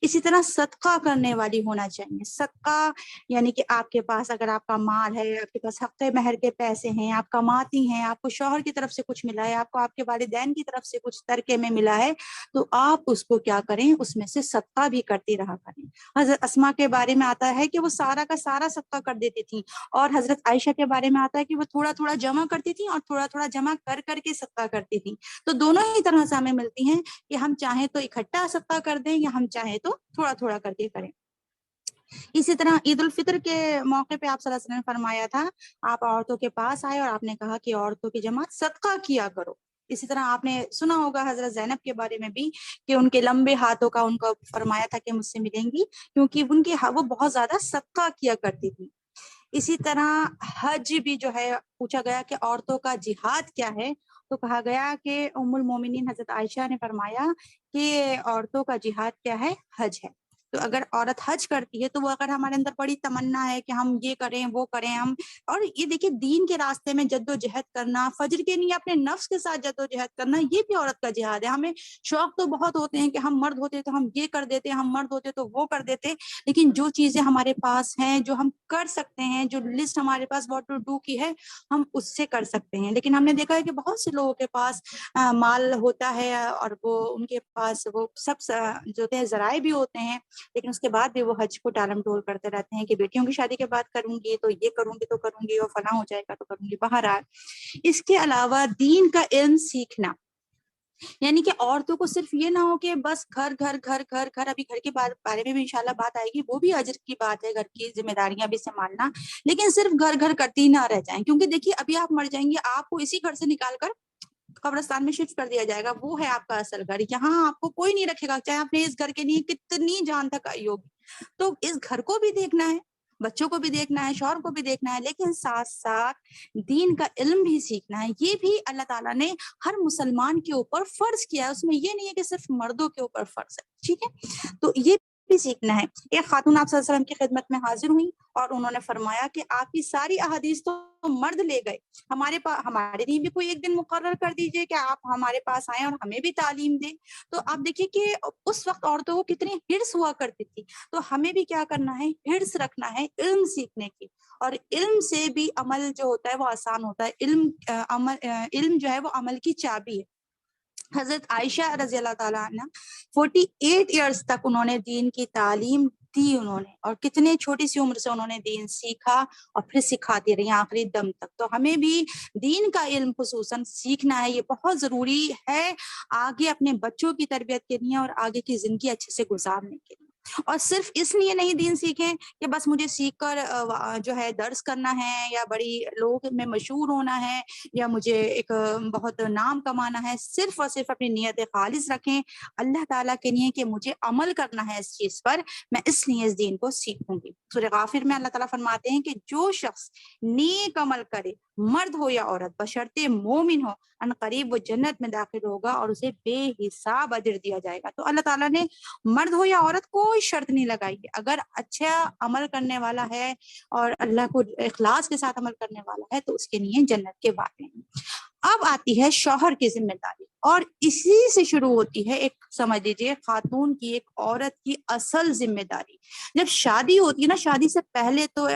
اسی طرح صدقہ کرنے والی ہونا چاہیے. صدقہ یعنی کہ آپ کے پاس اگر آپ کا مال ہے، آپ کے پاس حق مہر کے پیسے ہیں، آپ کماتی ہیں، آپ کو شوہر کی طرف سے کچھ ملا ہے، آپ کو آپ کے والدین کی طرف سے کچھ ترکے میں ملا ہے، تو آپ اس کو کیا کریں، اس میں سے صدقہ بھی کرتی رہا کریں. حضرت اسماء کے بارے میں آتا ہے کہ وہ سارا کا سارا صدقہ کر دیتی تھیں، اور حضرت عائشہ کے بارے میں آتا ہے کہ وہ تھوڑا تھوڑا جمع کرتی تھیں اور تھوڑا تھوڑا جمع کر کر کے صدقہ کرتی تھیں. تو دونوں ہی طرح سے ہمیں ملتی ہیں کہ ہم چاہیں تو اکٹھا صدقہ کر دیں یا ہم چاہیں تو تھوڑا تھوڑا کر کے کریں. اسی طرح عید الفطر کے موقع پہ آپ صلی اللہ علیہ وسلم نے فرمایا تھا، آپ عورتوں کے پاس آئے اور آپ نے کہا کہ عورتوں کی جماعت صدقہ کیا کرو. اسی طرح آپ نے سنا ہوگا حضرت زینب کے بارے میں بھی کہ ان کے لمبے ہاتھوں کا ان کو فرمایا تھا کہ مجھ سے ملیں گی، کیونکہ ان کے وہ بہت زیادہ صدقہ کیا کرتی تھی. اسی طرح حج بھی جو ہے پوچھا گیا کہ عورتوں کا جہاد کیا ہے، تو کہا گیا کہ ام المومنین حضرت عائشہ نے فرمایا کہ عورتوں کا جہاد کیا ہے؟ حج ہے. تو اگر عورت حج کرتی ہے تو وہ اگر ہمارے اندر بڑی تمنا ہے کہ ہم یہ کریں وہ کریں، ہم اور یہ دیکھیں دین کے راستے میں جد و جہد کرنا، فجر کے لیے اپنے نفس کے ساتھ جد و جہد کرنا، یہ بھی عورت کا جہاد ہے. ہمیں شوق تو بہت ہوتے ہیں کہ ہم مرد ہوتے تو ہم یہ کر دیتے، ہم مرد ہوتے تو وہ کر دیتے، لیکن جو چیزیں ہمارے پاس ہیں، جو ہم کر سکتے ہیں، جو لسٹ ہمارے پاس واٹ ٹو ڈو کی ہے، ہم اس سے کر سکتے ہیں. لیکن ہم نے دیکھا ہے کہ بہت سے لوگوں کے پاس مال ہوتا ہے اور وہ ان کے پاس وہ سب جو ذرائع بھی ہوتے ہیں، لیکن اس کے بعد بھی وہ حج کو ٹالم ٹول کرتے رہتے ہیں کہ بیٹیوں کی شادی کے بعد کروں گی تو یہ کروں گی تو کروں گی، اور فلاں ہو جائے گا تو کروں گی. بہرحال اس کے علاوہ دین کا علم سیکھنا، یعنی کہ عورتوں کو صرف یہ نہ ہو کہ بس گھر گھر گھر گھر گھر، ابھی گھر کے بارے میں بھی انشاءاللہ بات آئے گی، وہ بھی اجر کی بات ہے، گھر کی ذمہ داریاں بھی سنبھالنا، لیکن صرف گھر گھر کرتی نہ رہ جائیں. کیونکہ دیکھیے ابھی آپ مر جائیں گے، آپ کو اسی گھر سے نکال کر قبرستان میں شفٹ کر دیا جائے گا، وہ ہے آپ کا اصل گھر. یہاں آپ کو کوئی نہیں رکھے گا، چاہے آپ نے اس گھر کے لیے کتنی جان تک آئی ہوگی. تو اس گھر کو بھی دیکھنا ہے، بچوں کو بھی دیکھنا ہے، شوہر کو بھی دیکھنا ہے، لیکن ساتھ ساتھ دین کا علم بھی سیکھنا ہے. یہ بھی اللہ تعالیٰ نے ہر مسلمان کے اوپر فرض کیا ہے. اس میں یہ نہیں ہے کہ صرف مردوں کے اوپر فرض ہے. ٹھیک ہے، تو یہ بھی سیکھنا ہے. ایک خاتون آپ صلی اللہ علیہ وسلم کی خدمت میں حاضر ہوئی اور انہوں نے فرمایا کہ آپ کی ساری احادیث تو مرد لے گئے، ہمارے لیے بھی کوئی ایک دن مقرر کر دیجئے کہ آپ ہمارے پاس آئیں اور ہمیں بھی تعلیم دیں. تو آپ دیکھیے کہ اس وقت عورتوں کو کتنی ہرس ہوا کرتی تھی. تو ہمیں بھی کیا کرنا ہے، ہرس رکھنا ہے علم سیکھنے کی. اور علم سے بھی عمل جو ہوتا ہے وہ آسان ہوتا ہے. علم جو ہے وہ عمل کی چابی ہے. حضرت عائشہ رضی اللہ تعالیٰ عنہ 48 ایئرس تک انہوں نے دین کی تعلیم دی انہوں نے، اور کتنے چھوٹی سی عمر سے انہوں نے دین سیکھا اور پھر سکھاتی رہی آخری دم تک. تو ہمیں بھی دین کا علم خصوصاً سیکھنا ہے. یہ بہت ضروری ہے آگے اپنے بچوں کی تربیت کے لیے اور آگے کی زندگی اچھے سے گزارنے کے لیے. اور صرف اس لیے نہیں دین سیکھیں کہ بس مجھے سیکھ کر جو ہے درس کرنا ہے یا بڑی لوگ میں مشہور ہونا ہے یا مجھے ایک بہت نام کمانا ہے. صرف اور صرف اپنی نیت خالص رکھیں اللہ تعالیٰ کے لیے کہ مجھے عمل کرنا ہے اس چیز پر، میں اس لیے اس دین کو سیکھوں گی. سورہ غافر میں اللہ تعالیٰ فرماتے ہیں کہ جو شخص نیک عمل کرے، مرد ہو یا عورت، بشرطے مومن ہو، ان قریب وہ جنت میں داخل ہوگا اور اسے بے حساب اجر دیا جائے گا. تو اللہ تعالیٰ نے مرد ہو یا عورت کوئی شرط نہیں لگائی ہے. اگر اچھا عمل کرنے والا ہے اور اللہ کو اخلاص کے ساتھ عمل کرنے والا ہے تو اس کے لیے جنت کے وعدے ہیں. اب آتی ہے شوہر کی ذمہ داری، اور اسی سے شروع ہوتی ہے ایک سمجھ لیجیے خاتون کی، ایک عورت کی اصل ذمہ داری. جب شادی ہوتی ہے نا، شادی سے پہلے تو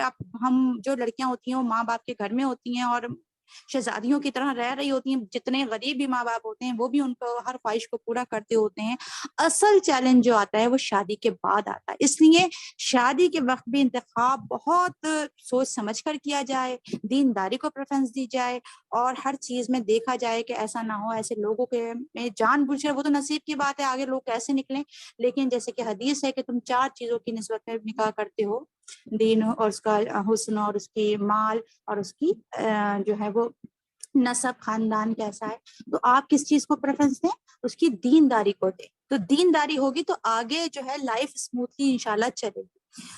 ہم جو لڑکیاں ہوتی ہیں وہ ماں باپ کے گھر میں ہوتی ہیں اور شہزادیوں کی طرح رہ رہی ہوتی ہیں. جتنے غریب بھی ماں باپ ہوتے ہیں وہ بھی ان کو ہر خواہش کو پورا کرتے ہوتے ہیں. اصل چیلنج جو آتا ہے وہ شادی کے بعد آتا ہے. اس لیے شادی کے وقت بھی انتخاب بہت سوچ سمجھ کر کیا جائے، دینداری کو پریفرنس دی جائے، اور ہر چیز میں دیکھا جائے کہ ایسا نہ ہو ایسے لوگوں کے میں جان بوجھ کر، وہ تو نصیب کی بات ہے آگے لوگ کیسے نکلیں، لیکن جیسے کہ حدیث ہے کہ تم 4 چیزوں کی نسبت میں نکاح کرتے ہو، دین اور اس کا حسن اور اس کی مال اور اس کی جو ہے وہ نسب خاندان کیسا ہے. تو آپ کس چیز کو پریفرنس دیں؟ اس کی دینداری کو دیں. تو دینداری ہوگی تو آگے جو ہے لائف اسموتھلی انشاءاللہ چلے گی.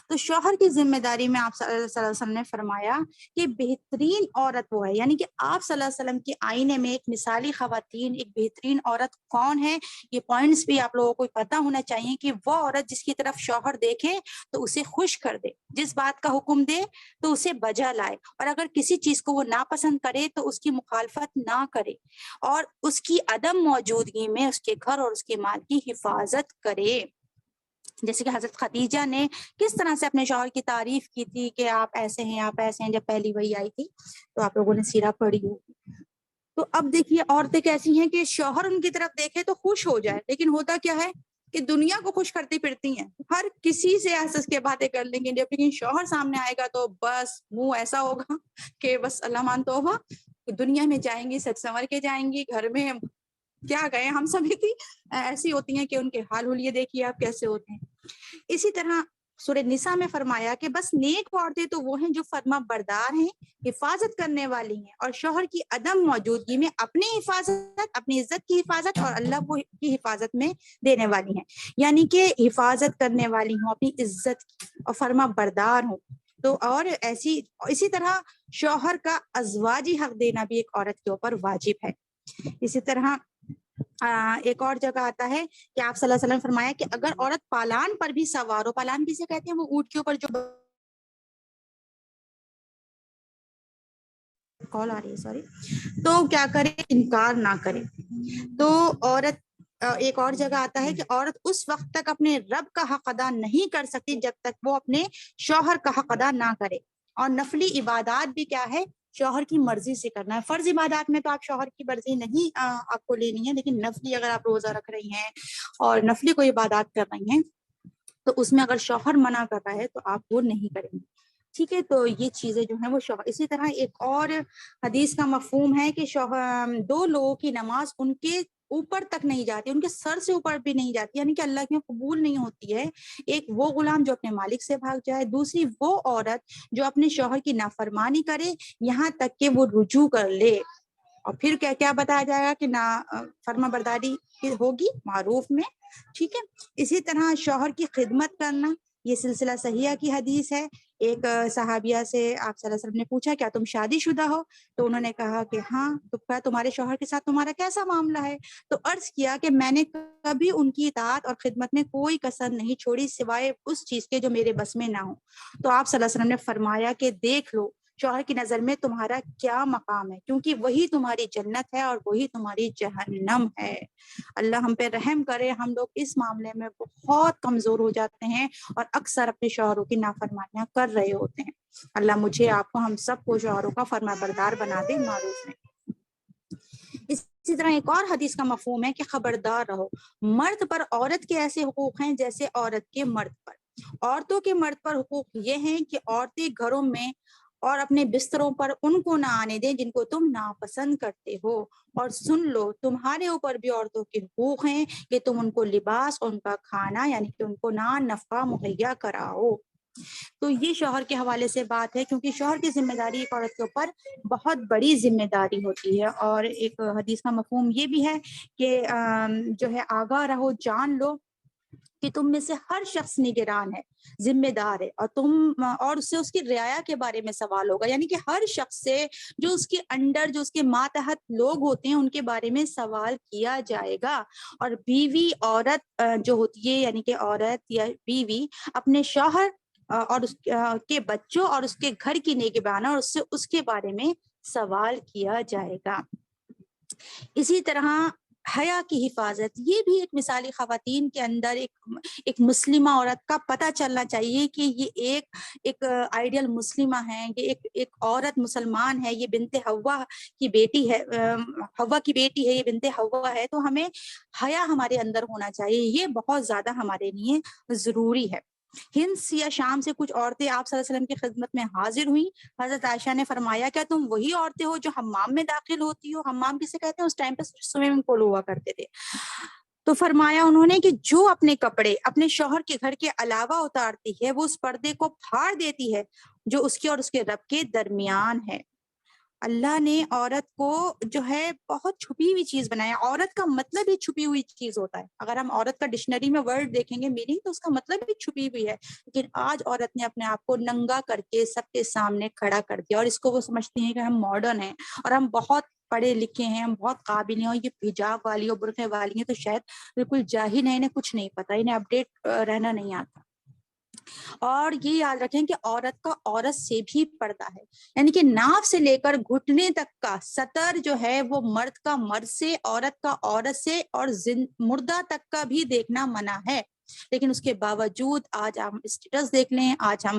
تو شوہر کی ذمہ داری میں آپ صلی اللہ علیہ وسلم نے فرمایا کہ بہترین عورت وہ ہے، یعنی کہ آپ صلی اللہ علیہ وسلم کے آئینے میں ایک مثالی خواتین، ایک بہترین عورت کون ہے. یہ پوائنٹس بھی آپ لوگوں کو پتہ ہونا چاہیے کہ وہ عورت جس کی طرف شوہر دیکھے تو اسے خوش کر دے، جس بات کا حکم دے تو اسے بجا لائے، اور اگر کسی چیز کو وہ ناپسند کرے تو اس کی مخالفت نہ کرے، اور اس کی عدم موجودگی میں اس کے گھر اور اس کے مال کی حفاظت کرے. جیسے کہ حضرت خدیجہ نے کس طرح سے اپنے شوہر کی تعریف کی تھی کہ آپ ایسے ہیں، آپ ایسے ہیں، جب پہلی وہی آئی تھی تو آپ لوگوں نے سیرہ پڑھی ہوگی. تو اب دیکھیے عورتیں کیسی ہیں کہ شوہر ان کی طرف دیکھے تو خوش ہو جائے، لیکن ہوتا کیا ہے کہ دنیا کو خوش کرتی پھرتی ہیں، ہر کسی سے ہنس کے باتیں کر لیں گے، جب لیکن شوہر سامنے آئے گا تو بس منہ ایسا ہوگا کہ بس اللہ مان توبہ، دنیا میں جائیں گی سچ سنور کے جائیں گی، گھر میں کیا گئے ہم سبھی تھی ایسی ہوتی ہیں کہ ان کے حال حلیے دیکھیے آپ کیسے ہوتے ہیں. اسی طرح سورہ نساء میں فرمایا کہ بس نیک عورتیں تو وہ ہیں جو فرما بردار ہیں، حفاظت کرنے والی ہیں، اور شوہر کی عدم موجودگی میں اپنی حفاظت، اپنی عزت کی حفاظت اور اللہ کی حفاظت میں دینے والی ہیں. یعنی کہ حفاظت کرنے والی ہوں اپنی عزت کی اور فرما بردار ہوں. تو اور اسی طرح شوہر کا ازواجی حق دینا بھی ایک عورت کے اوپر واجب ہے. اسی طرح ایک اور جگہ آتا ہے کہ آپ صلی اللہ علیہ وسلم فرمایا کہ اگر عورت پالان پر بھی سوار ہو، پالان کسے کہتے ہیں؟ وہ اونٹ کے اوپر جو کال آ رہی ہے سوری، تو کیا کرے؟ انکار نہ کرے. تو عورت ایک اور جگہ آتا ہے کہ عورت اس وقت تک اپنے رب کا حق ادا نہیں کر سکتی جب تک وہ اپنے شوہر کا حق ادا نہ کرے. اور نفلی عبادات بھی کیا ہے؟ شوہر کی مرضی سے کرنا ہے. فرض عبادات میں تو آپ شوہر کی مرضی نہیں آپ کو لینی ہے، لیکن نفلی اگر آپ روزہ رکھ رہی ہیں اور نفلی کوئی عبادات کر رہی ہیں تو اس میں اگر شوہر منع کر رہا ہے تو آپ وہ نہیں کریں گے. ٹھیک ہے، تو یہ چیزیں جو ہیں وہ شوہر. اسی طرح ایک اور حدیث کا مفہوم ہے کہ شوہر 2 لوگوں کی نماز ان کے اوپر تک نہیں جاتی، ان کے سر سے اوپر بھی نہیں جاتی، یعنی کہ اللہ کی قبول نہیں ہوتی ہے. ایک وہ غلام جو اپنے مالک سے بھاگ جائے، دوسری وہ عورت جو اپنے شوہر کی نافرمانی کرے یہاں تک کہ وہ رجوع کر لے. اور پھر کیا بتایا جائے گا کہ فرما برداری ہوگی معروف میں. ٹھیک ہے، اسی طرح شوہر کی خدمت کرنا، یہ سلسلہ صحیحہ کی حدیث ہے ایک صحابیہ سے آپ صلی اللہ علیہ وسلم نے پوچھا کیا تم شادی شدہ ہو؟ تو انہوں نے کہا کہ ہاں. تو کہا تمہارے شوہر کے ساتھ تمہارا کیسا معاملہ ہے؟ تو عرض کیا کہ میں نے کبھی ان کی اطاعت اور خدمت میں کوئی کسر نہیں چھوڑی سوائے اس چیز کے جو میرے بس میں نہ ہو. تو آپ صلی اللہ علیہ وسلم نے فرمایا کہ دیکھ لو شوہر کی نظر میں تمہارا کیا مقام ہے، کیونکہ وہی تمہاری جنت ہے اور وہی تمہاری جہنم ہے. اللہ ہم پہ رحم کرے. ہم لوگ اس معاملے میں بہت کمزور ہو جاتے ہیں اور اکثر اپنے شوہروں کی نافرمانیاں کر رہے ہوتے ہیں. اللہ مجھے، آپ کو، ہم سب کو شوہروں کا فرما بردار بنا دے معروف میں. اسی طرح ایک اور حدیث کا مفہوم ہے کہ خبردار رہو، مرد پر عورت کے ایسے حقوق ہیں جیسے عورت کے مرد پر. عورتوں کے مرد پر حقوق یہ ہیں کہ عورتیں گھروں میں اور اپنے بستروں پر ان کو نہ آنے دیں جن کو تم ناپسند کرتے ہو. اور سن لو، تمہارے اوپر بھی عورتوں کے حقوق ہیں کہ تم ان کو لباس اور ان کا کھانا یعنی کہ ان کو نان نفقہ مہیا کراؤ. تو یہ شوہر کے حوالے سے بات ہے، کیونکہ شوہر کی ذمہ داری ایک عورت کے اوپر بہت بڑی ذمہ داری ہوتی ہے. اور ایک حدیث کا مفہوم یہ بھی ہے کہ جو ہے آگاہ رہو، جان لو کہ تم میں سے ہر شخص نگران ہے، ذمہ دار ہے، اور اس سے اس کی رعایا کے بارے میں سوال ہوگا. یعنی کہ ہر شخص سے جو اس کے انڈر، جو اس کے ماتحت لوگ ہوتے ہیں، ان کے بارے میں سوال کیا جائے گا. اور بیوی، عورت جو ہوتی ہے، یعنی کہ عورت یا بیوی اپنے شوہر اور اس کے بچوں اور اس کے گھر کی نگہبان، اور اس سے اس کے بارے میں سوال کیا جائے گا. اسی طرح حیا کی حفاظت، یہ بھی ایک مثالی خواتین کے اندر ایک مسلمہ عورت کا پتہ چلنا چاہیے کہ یہ ایک آئیڈیل مسلمہ ہے، یہ ایک عورت مسلمان ہے، یہ بنت حوا کی بیٹی ہے، حوا کی بیٹی ہے، یہ بنت حوا ہے. تو ہمیں حیا ہمارے اندر ہونا چاہیے، یہ بہت زیادہ ہمارے لیے ضروری ہے. ہند یا شام سے کچھ عورتیں آپ صلی اللہ علیہ وسلم کی خدمت میں حاضر ہوئیں. حضرت عائشہ نے فرمایا کیا تم وہی عورتیں ہو جو حمام میں داخل ہوتی ہو؟ حمام کسے کہتے ہیں؟ اس ٹائم پہ سوئمنگ پول ہوا کرتے تھے. تو فرمایا انہوں نے کہ جو اپنے کپڑے اپنے شوہر کے گھر کے علاوہ اتارتی ہے وہ اس پردے کو پھاڑ دیتی ہے جو اس کے اور اس کے رب کے درمیان ہے. اللہ نے عورت کو جو ہے بہت چھپی ہوئی چیز بنایا. عورت کا مطلب ہی چھپی ہوئی چیز ہوتا ہے. اگر ہم عورت کا ڈکشنری میں ورڈ دیکھیں گے میننگ، تو اس کا مطلب بھی چھپی ہوئی ہے. لیکن آج عورت نے اپنے آپ کو ننگا کر کے سب کے سامنے کھڑا کر دیا، اور اس کو وہ سمجھتی ہیں کہ ہم ماڈرن ہیں اور ہم بہت پڑھے لکھے ہیں، ہم بہت قابل ہیں، اور یہ حجاب والی اور برقعے والی ہیں تو شاید بالکل جاہل ہیں، انہیں کچھ نہیں پتا، انہیں اپڈیٹ رہنا نہیں آتا. اور یہ یاد رکھیں کہ عورت کا عورت سے بھی پردہ ہے، یعنی کہ ناف سے لے کر گھٹنے تک کا سطر جو ہے وہ مرد کا مرد سے، عورت کا عورت سے، اور مردہ تک کا بھی دیکھنا منع ہے. لیکن اس کے باوجود آج ہم اسٹیٹس دیکھ لیں، آج ہم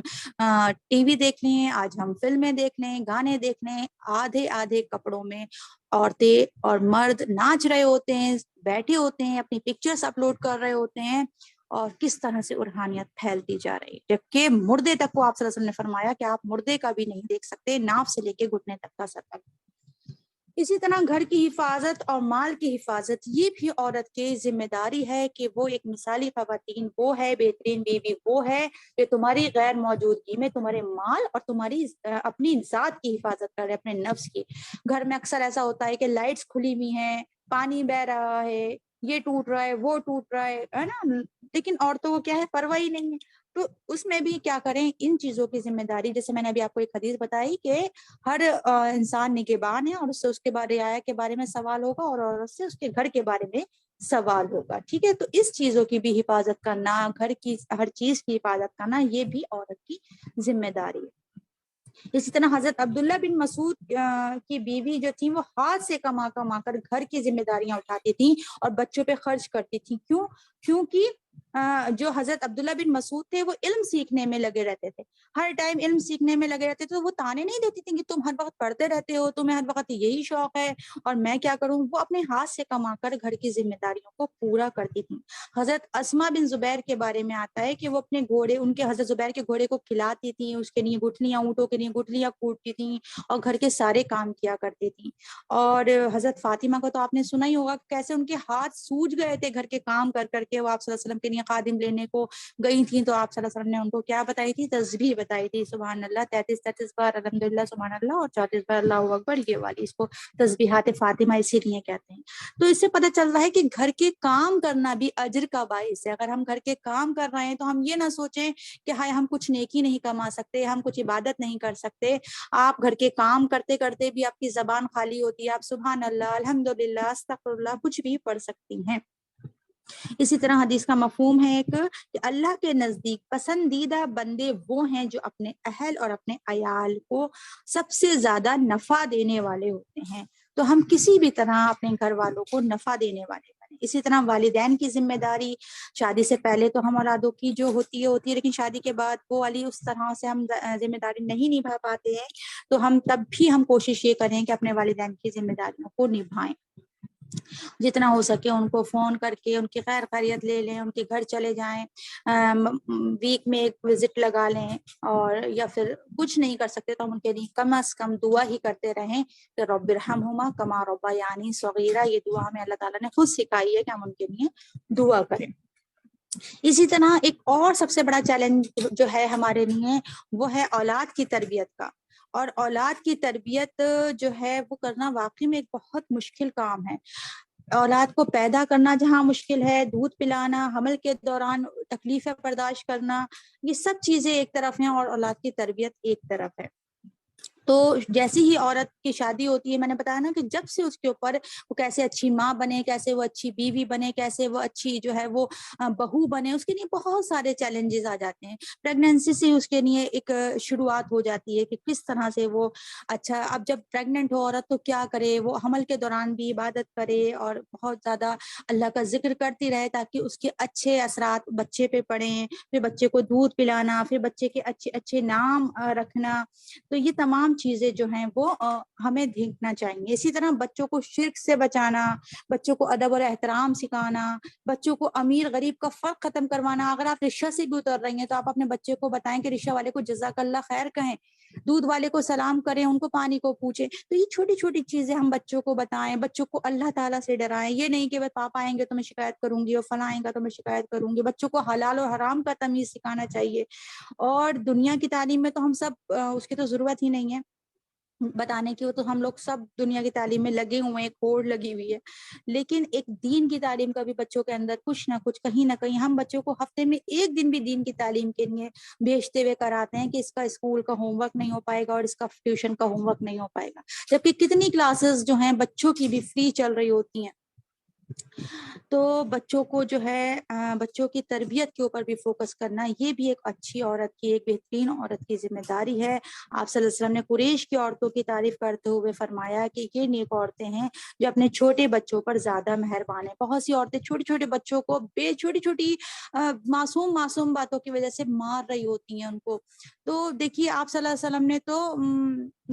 ٹی وی دیکھ لیں، آج ہم فلمیں دیکھ لیں، گانے دیکھ لیں، آدھے آدھے کپڑوں میں عورتیں اور مرد ناچ رہے ہوتے ہیں، بیٹھے ہوتے ہیں، اپنی پکچرز اپلوڈ کر رہے ہوتے ہیں، اور کس طرح سے روحانیت پھیلتی جا رہی ہے. جبکہ مردے تک کو آپ صلی اللہ علیہ وسلم نے فرمایا کہ آپ مردے کا بھی نہیں دیکھ سکتے، ناف سے لے کے گھٹنے تک کا سطر. اسی طرح گھر کی حفاظت اور مال کی حفاظت، یہ بھی عورت کی ذمہ داری ہے کہ وہ ایک مثالی خواتین وہ ہے، بہترین بیوی وہ ہے جو تمہاری غیر موجودگی میں تمہارے مال اور تمہاری اپنی ذات کی حفاظت کرے، اپنے نفس کی. گھر میں اکثر ایسا ہوتا ہے کہ لائٹس کھلی ہوئی ہیں، پانی بہ رہا ہے، یہ ٹوٹ رہا ہے، وہ ٹوٹ رہا ہے نا، لیکن عورتوں کو کیا ہے، پرواہ ہی نہیں ہے. تو اس میں بھی کیا کریں، ان چیزوں کی ذمہ داری، جیسے میں نے ابھی آپ کو ایک حدیث بتائی کہ ہر انسان نگہبان ہے، اور اس سے اس کے بارے رعایا کے بارے میں سوال ہوگا، اور عورت سے اس کے گھر کے بارے میں سوال ہوگا. ٹھیک ہے، تو اس چیزوں کی بھی حفاظت کرنا، گھر کی ہر چیز کی حفاظت کرنا، یہ بھی عورت کی ذمہ داری ہے. اسی طرح حضرت عبداللہ بن مسعود کی بیوی جو تھی وہ ہاتھ سے کما کر گھر کی ذمہ داریاں اٹھاتی تھیں اور بچوں پہ خرچ کرتی تھیں. کیونکہ جو حضرت عبداللہ بن مسعود تھے وہ علم سیکھنے میں لگے رہتے تھے، ہر ٹائم علم سیکھنے میں لگے رہتے تھے. تو وہ تانے نہیں دیتی تھیں کہ تم ہر وقت پڑھتے رہتے ہو، تمہیں ہر وقت یہی شوق ہے اور میں کیا کروں. وہ اپنے ہاتھ سے کما کر گھر کی ذمہ داریوں کو پورا کرتی تھیں. حضرت اسما بن زبیر کے بارے میں آتا ہے کہ وہ اپنے گھوڑے، ان کے حضرت زبیر کے گھوڑے کو کھلاتی تھیں، اس کے لیے گٹھلیاں، اونٹوں کے لیے گٹھلیاں کوٹتی تھیں، اور گھر کے سارے کام کیا کرتی تھیں. اور حضرت فاطمہ کو تو آپ نے سنا ہی ہوگا کیسے ان کے ہاتھ سوج گئے تھے گھر کے کام کر کر کے، وہ آپ صلی اللہ علیہ وسلم کے لیے لیے خادم لینے کو گئی تھیں تو آپ صلی اللہ علیہ وسلم نے ان کو کیا بتائی تھی؟ تسبیح بتائی تھی، سبحان اللہ 33 بار الحمدللہ سبحان اللہ اور 34 بار اللہ اکبر، یہ والی، اس کو تسبیحات فاطمہ اسی لیے کہتے ہیں۔ تو اس سے پتہ چل رہا ہے کہ گھر کے کام کرنا بھی اجر کا باعث ہے۔ اگر ہم گھر کے کام کر رہے ہیں تو ہم یہ نہ سوچیں کہ ہائے ہم کچھ نیکی نہیں کما سکتے، ہم کچھ عبادت نہیں کر سکتے۔ آپ گھر کے کام کرتے کرتے بھی آپ کی زبان خالی ہوتی ہے، آپ سبحان اللہ، الحمدللہ، استغفر اللہ کچھ بھی پڑھ سکتی ہیں۔ اسی طرح حدیث کا مفہوم ہے ایک کہ اللہ کے نزدیک پسندیدہ بندے وہ ہیں جو اپنے اہل اور اپنے عیال کو سب سے زیادہ نفع دینے والے ہوتے ہیں۔ تو ہم کسی بھی طرح اپنے گھر والوں کو نفع دینے والے بنیں۔ اسی طرح والدین کی ذمہ داری، شادی سے پہلے تو ہم اولادوں کی جو ہوتی ہے لیکن شادی کے بعد وہ والی اس طرح سے ہم ذمہ داری نہیں نبھا پاتے ہیں، تو ہم تب بھی ہم کوشش یہ کریں کہ اپنے والدین کی ذمہ داریوں کو نبھائیں۔ جتنا ہو سکے ان کو فون کر کے ان کی خیر خیریت لے لیں، ان کے گھر چلے جائیں، ویک میں ایک وزٹ لگا لیں، اور یا پھر کچھ نہیں کر سکتے تو ہم ان کے لیے کم از کم دعا ہی کرتے رہیں کہ رب ارحمہما کما ربیانی صغیرہ۔ یہ دعا ہمیں اللہ تعالیٰ نے خود سکھائی ہے کہ ہم ان کے لیے دعا کریں۔ اسی طرح ایک اور سب سے بڑا چیلنج جو ہے ہمارے لیے وہ ہے اولاد کی تربیت کا، اور اولاد کی تربیت جو ہے وہ کرنا واقعی میں ایک بہت مشکل کام ہے۔ اولاد کو پیدا کرنا جہاں مشکل ہے، دودھ پلانا، حمل کے دوران تکلیفیں برداشت کرنا، یہ سب چیزیں ایک طرف ہیں اور اولاد کی تربیت ایک طرف ہے۔ تو جیسی ہی عورت کی شادی ہوتی ہے، میں نے بتایا نا کہ جب سے اس کے اوپر وہ کیسے اچھی ماں بنے، کیسے وہ اچھی بیوی بنے، کیسے وہ اچھی جو ہے وہ بہو بنے، اس کے لیے بہت سارے چیلنجز آ جاتے ہیں۔ پریگننسی سے اس کے لیے ایک شروعات ہو جاتی ہے کہ کس طرح سے وہ اچھا، اب جب پریگننٹ ہو عورت تو کیا کرے، وہ حمل کے دوران بھی عبادت کرے اور بہت زیادہ اللہ کا ذکر کرتی رہے تاکہ اس کے اچھے اثرات بچے پہ پڑیں، پھر بچے کو دودھ پلانا، پھر بچے کے اچھے اچھے نام رکھنا۔ تو یہ تمام چیزیں جو ہیں وہ ہمیں دیکھنا چاہیے۔ اسی طرح بچوں کو شرک سے بچانا، بچوں کو ادب اور احترام سکھانا، بچوں کو امیر غریب کا فرق ختم کروانا۔ اگر آپ رکشہ سے بھی اتر رہی ہیں تو آپ اپنے بچے کو بتائیں کہ رکشہ والے کو جزاک اللہ خیر کہیں، دودھ والے کو سلام کریں، ان کو پانی کو پوچھیں۔ تو یہ چھوٹی چھوٹی چیزیں ہم بچوں کو بتائیں، بچوں کو اللہ تعالیٰ سے ڈرائیں۔ یہ نہیں کہ پاپا آئیں گے تو میں شکایت کروں گی اور فلاں آئیں گا تو میں شکایت کروں گی۔ بچوں کو حلال اور حرام کا تمیز سکھانا چاہیے۔ اور دنیا کی تعلیم میں تو ہم سب اس کی تو ضرورت ہی نہیں ہے بتانے کی، وہ تو ہم لوگ سب دنیا کی تعلیم میں لگے ہوئے ہیں، کوڑ لگی ہوئی ہے۔ لیکن ایک دین کی تعلیم کا بھی بچوں کے اندر کچھ نہ کچھ کہیں نہ کہیں ہم بچوں کو ہفتے میں ایک دن بھی دین کی تعلیم کے لیے بھیجتے ہوئے کراتے ہیں کہ اس کا اسکول کا ہوم ورک نہیں ہو پائے گا اور اس کا ٹیوشن کا ہوم ورک نہیں ہو پائے گا، جبکہ کتنی کلاسز جو ہیں بچوں کی بھی فری چل رہی ہوتی ہیں۔ تو بچوں کو جو ہے بچوں کی تربیت کے اوپر بھی فوکس کرنا، یہ بھی ایک اچھی عورت کی، ایک بہترین عورت کی ذمہ داری ہے۔ آپ صلی اللہ علیہ وسلم نے قریش کی عورتوں کی تعریف کرتے ہوئے فرمایا کہ یہ نیک عورتیں ہیں جو اپنے چھوٹے بچوں پر زیادہ مہربان ہیں۔ بہت سی عورتیں چھوٹے چھوٹے بچوں کو چھوٹی چھوٹی معصوم باتوں کی وجہ سے مار رہی ہوتی ہیں ان کو۔ تو دیکھیے آپ صلی اللہ علیہ وسلم نے تو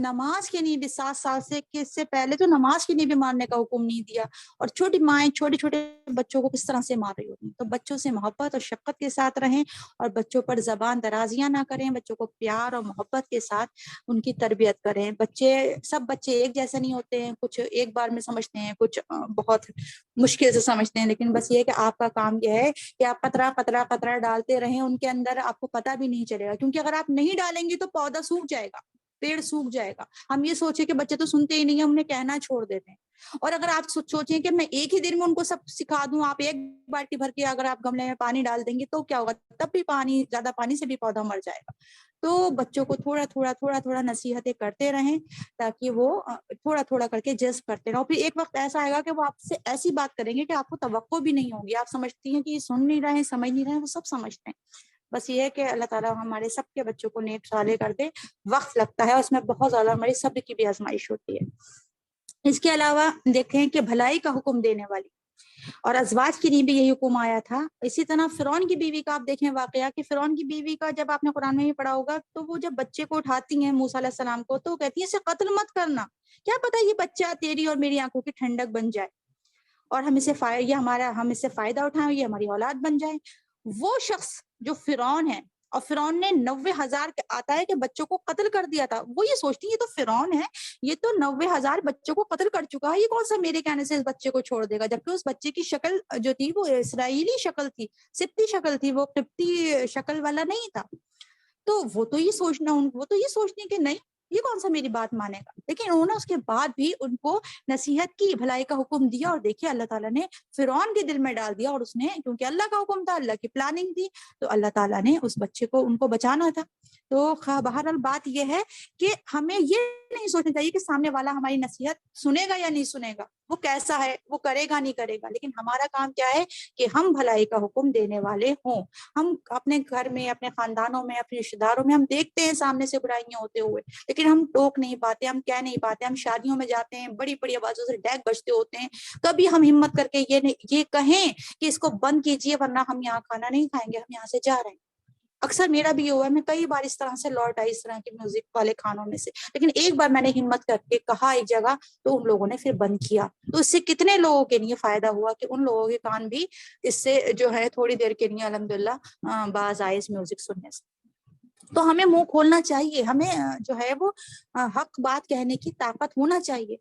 نماز کے لیے بھی 7 سال سے پہلے تو نماز کے لیے بھی مارنے کا حکم نہیں دیا، اور چھوٹی مائیں چھوٹے چھوٹے بچوں کو کس طرح سے مار رہی ہوتی ہیں۔ تو بچوں سے محبت اور شفقت کے ساتھ رہیں اور بچوں پر زبان درازیاں نہ کریں، بچوں کو پیار اور محبت کے ساتھ ان کی تربیت کریں۔ سب بچے ایک جیسے نہیں ہوتے ہیں، کچھ ایک بار میں سمجھتے ہیں، کچھ بہت مشکل سے سمجھتے ہیں، لیکن بس یہ کہ آپ کا کام یہ ہے کہ آپ قطرہ قطرہ قطرہ ڈالتے رہیں ان کے اندر، آپ کو پتہ بھی نہیں چلے گا، کیونکہ اگر آپ نہیں ڈالیں گے تو پودا سوکھ جائے گا، پیڑ سوکھ جائے گا۔ ہم یہ سوچیں کہ بچے تو سنتے ہی نہیں ہیں، انہیں کہنا چھوڑ دیتے ہیں۔ اور اگر آپ سوچیں کہ میں ایک ہی دن میں ان کو سب سکھا دوں، آپ ایک بالٹی بھر کے اگر آپ گملے میں پانی ڈال دیں گے تو کیا ہوگا؟ تب بھی زیادہ پانی سے بھی پودا مر جائے گا۔ تو بچوں کو تھوڑا تھوڑا نصیحتیں کرتے رہیں تاکہ وہ تھوڑا تھوڑا کر کے جذب کرتے رہیں، اور پھر ایک وقت ایسا آئے گا کہ وہ آپ سے ایسی بات کریں گے کہ آپ کو توقع بھی نہیں ہوگی۔ آپ سمجھتی ہیں کہ یہ سن نہیں رہے ہیں، سمجھ نہیں رہے ہیں، وہ سب سمجھتے ہیں۔ بس یہ ہے کہ اللہ تعالیٰ ہمارے سب کے بچوں کو نیک صالح کر دے۔ وقت لگتا ہے، اس میں بہت زیادہ ہماری صبر کی بھی آزمائش ہوتی ہے۔ اس کے علاوہ دیکھیں کہ بھلائی کا حکم دینے والی اور ازواج کے لیے بھی یہی حکم آیا تھا۔ اسی طرح فرعون کی بیوی کا آپ دیکھیں واقعہ کہ فرعون کی بیوی کا جب آپ نے قرآن میں بھی پڑھا ہوگا تو وہ جب بچے کو اٹھاتی ہیں موسیٰ علیہ السلام کو تو کہتی ہیں اسے قتل مت کرنا، کیا پتہ یہ بچہ تیری اور میری آنکھوں کی ٹھنڈک بن جائے اور ہم اس سے فائدہ اٹھائیں، یہ ہماری اولاد بن جائے۔ وہ شخص جو فرعون ہے اور فرعون نے 90,000 آتا ہے کہ بچوں کو قتل کر دیا تھا. وہ یہ سوچتی یہ تو فرعون ہے, یہ تو 90,000 بچوں کو قتل کر چکا ہے, یہ کون سا میرے کہنے سے اس بچے کو چھوڑ دے گا, جبکہ اس بچے کی شکل جو تھی وہ اسرائیلی شکل تھی, سبتی شکل تھی, وہ قبطی شکل والا نہیں تھا. تو وہ تو یہ سوچنے کہ نہیں یہ کون سا میری بات مانے گا. لیکن انہوں نے اس کے بعد بھی ان کو نصیحت کی, بھلائی کا حکم دیا, اور دیکھیے اللہ تعالیٰ نے فرعون کے دل میں ڈال دیا, اور اس نے, کیونکہ اللہ کا حکم تھا, اللہ کی پلاننگ تھی, تو اللہ تعالیٰ نے اس بچے کو ان کو بچانا تھا. تو بہرحال بات یہ ہے کہ ہمیں یہ نہیں سوچنا چاہیے کہ سامنے والا ہماری نصیحت سنے گا یا نہیں سنے گا, وہ کیسا ہے, وہ کرے گا نہیں کرے گا, لیکن ہمارا کام کیا ہے کہ ہم بھلائی کا حکم دینے والے ہوں. ہم اپنے گھر میں, اپنے خاندانوں میں, اپنے رشتے داروں میں ہم دیکھتے ہیں سامنے سے برائیاں ہوتے ہوئے, لیکن ہم ٹوک نہیں پاتے, ہم کہہ نہیں پاتے. ہم شادیوں میں جاتے ہیں, بڑی بڑی آوازوں سے ڈیک بجتے ہوتے ہیں, کبھی ہم ہمت کر کے یہ کہیں کہ اس کو بند کیجیے ورنہ ہم یہاں کھانا نہیں کھائیں گے, ہم یہاں سے جا رہے ہیں. اکثر میرا بھی یہ ہوا ہے, میں کئی بار اس طرح سے لوٹ آئی اس طرح کے میوزک والے کھانوں میں سے, لیکن ایک بار میں نے ہمت کر کے کہا ایک جگہ, تو ان لوگوں نے پھر بند کیا. تو اس سے کتنے لوگوں کے لیے فائدہ ہوا کہ ان لوگوں کے کان بھی اس سے جو ہے تھوڑی دیر کے لیے الحمدللہ باز آئے اس میوزک سننے سے. تو ہمیں منہ کھولنا چاہیے, ہمیں جو ہے وہ حق بات کہنے کی طاقت ہونا چاہیے,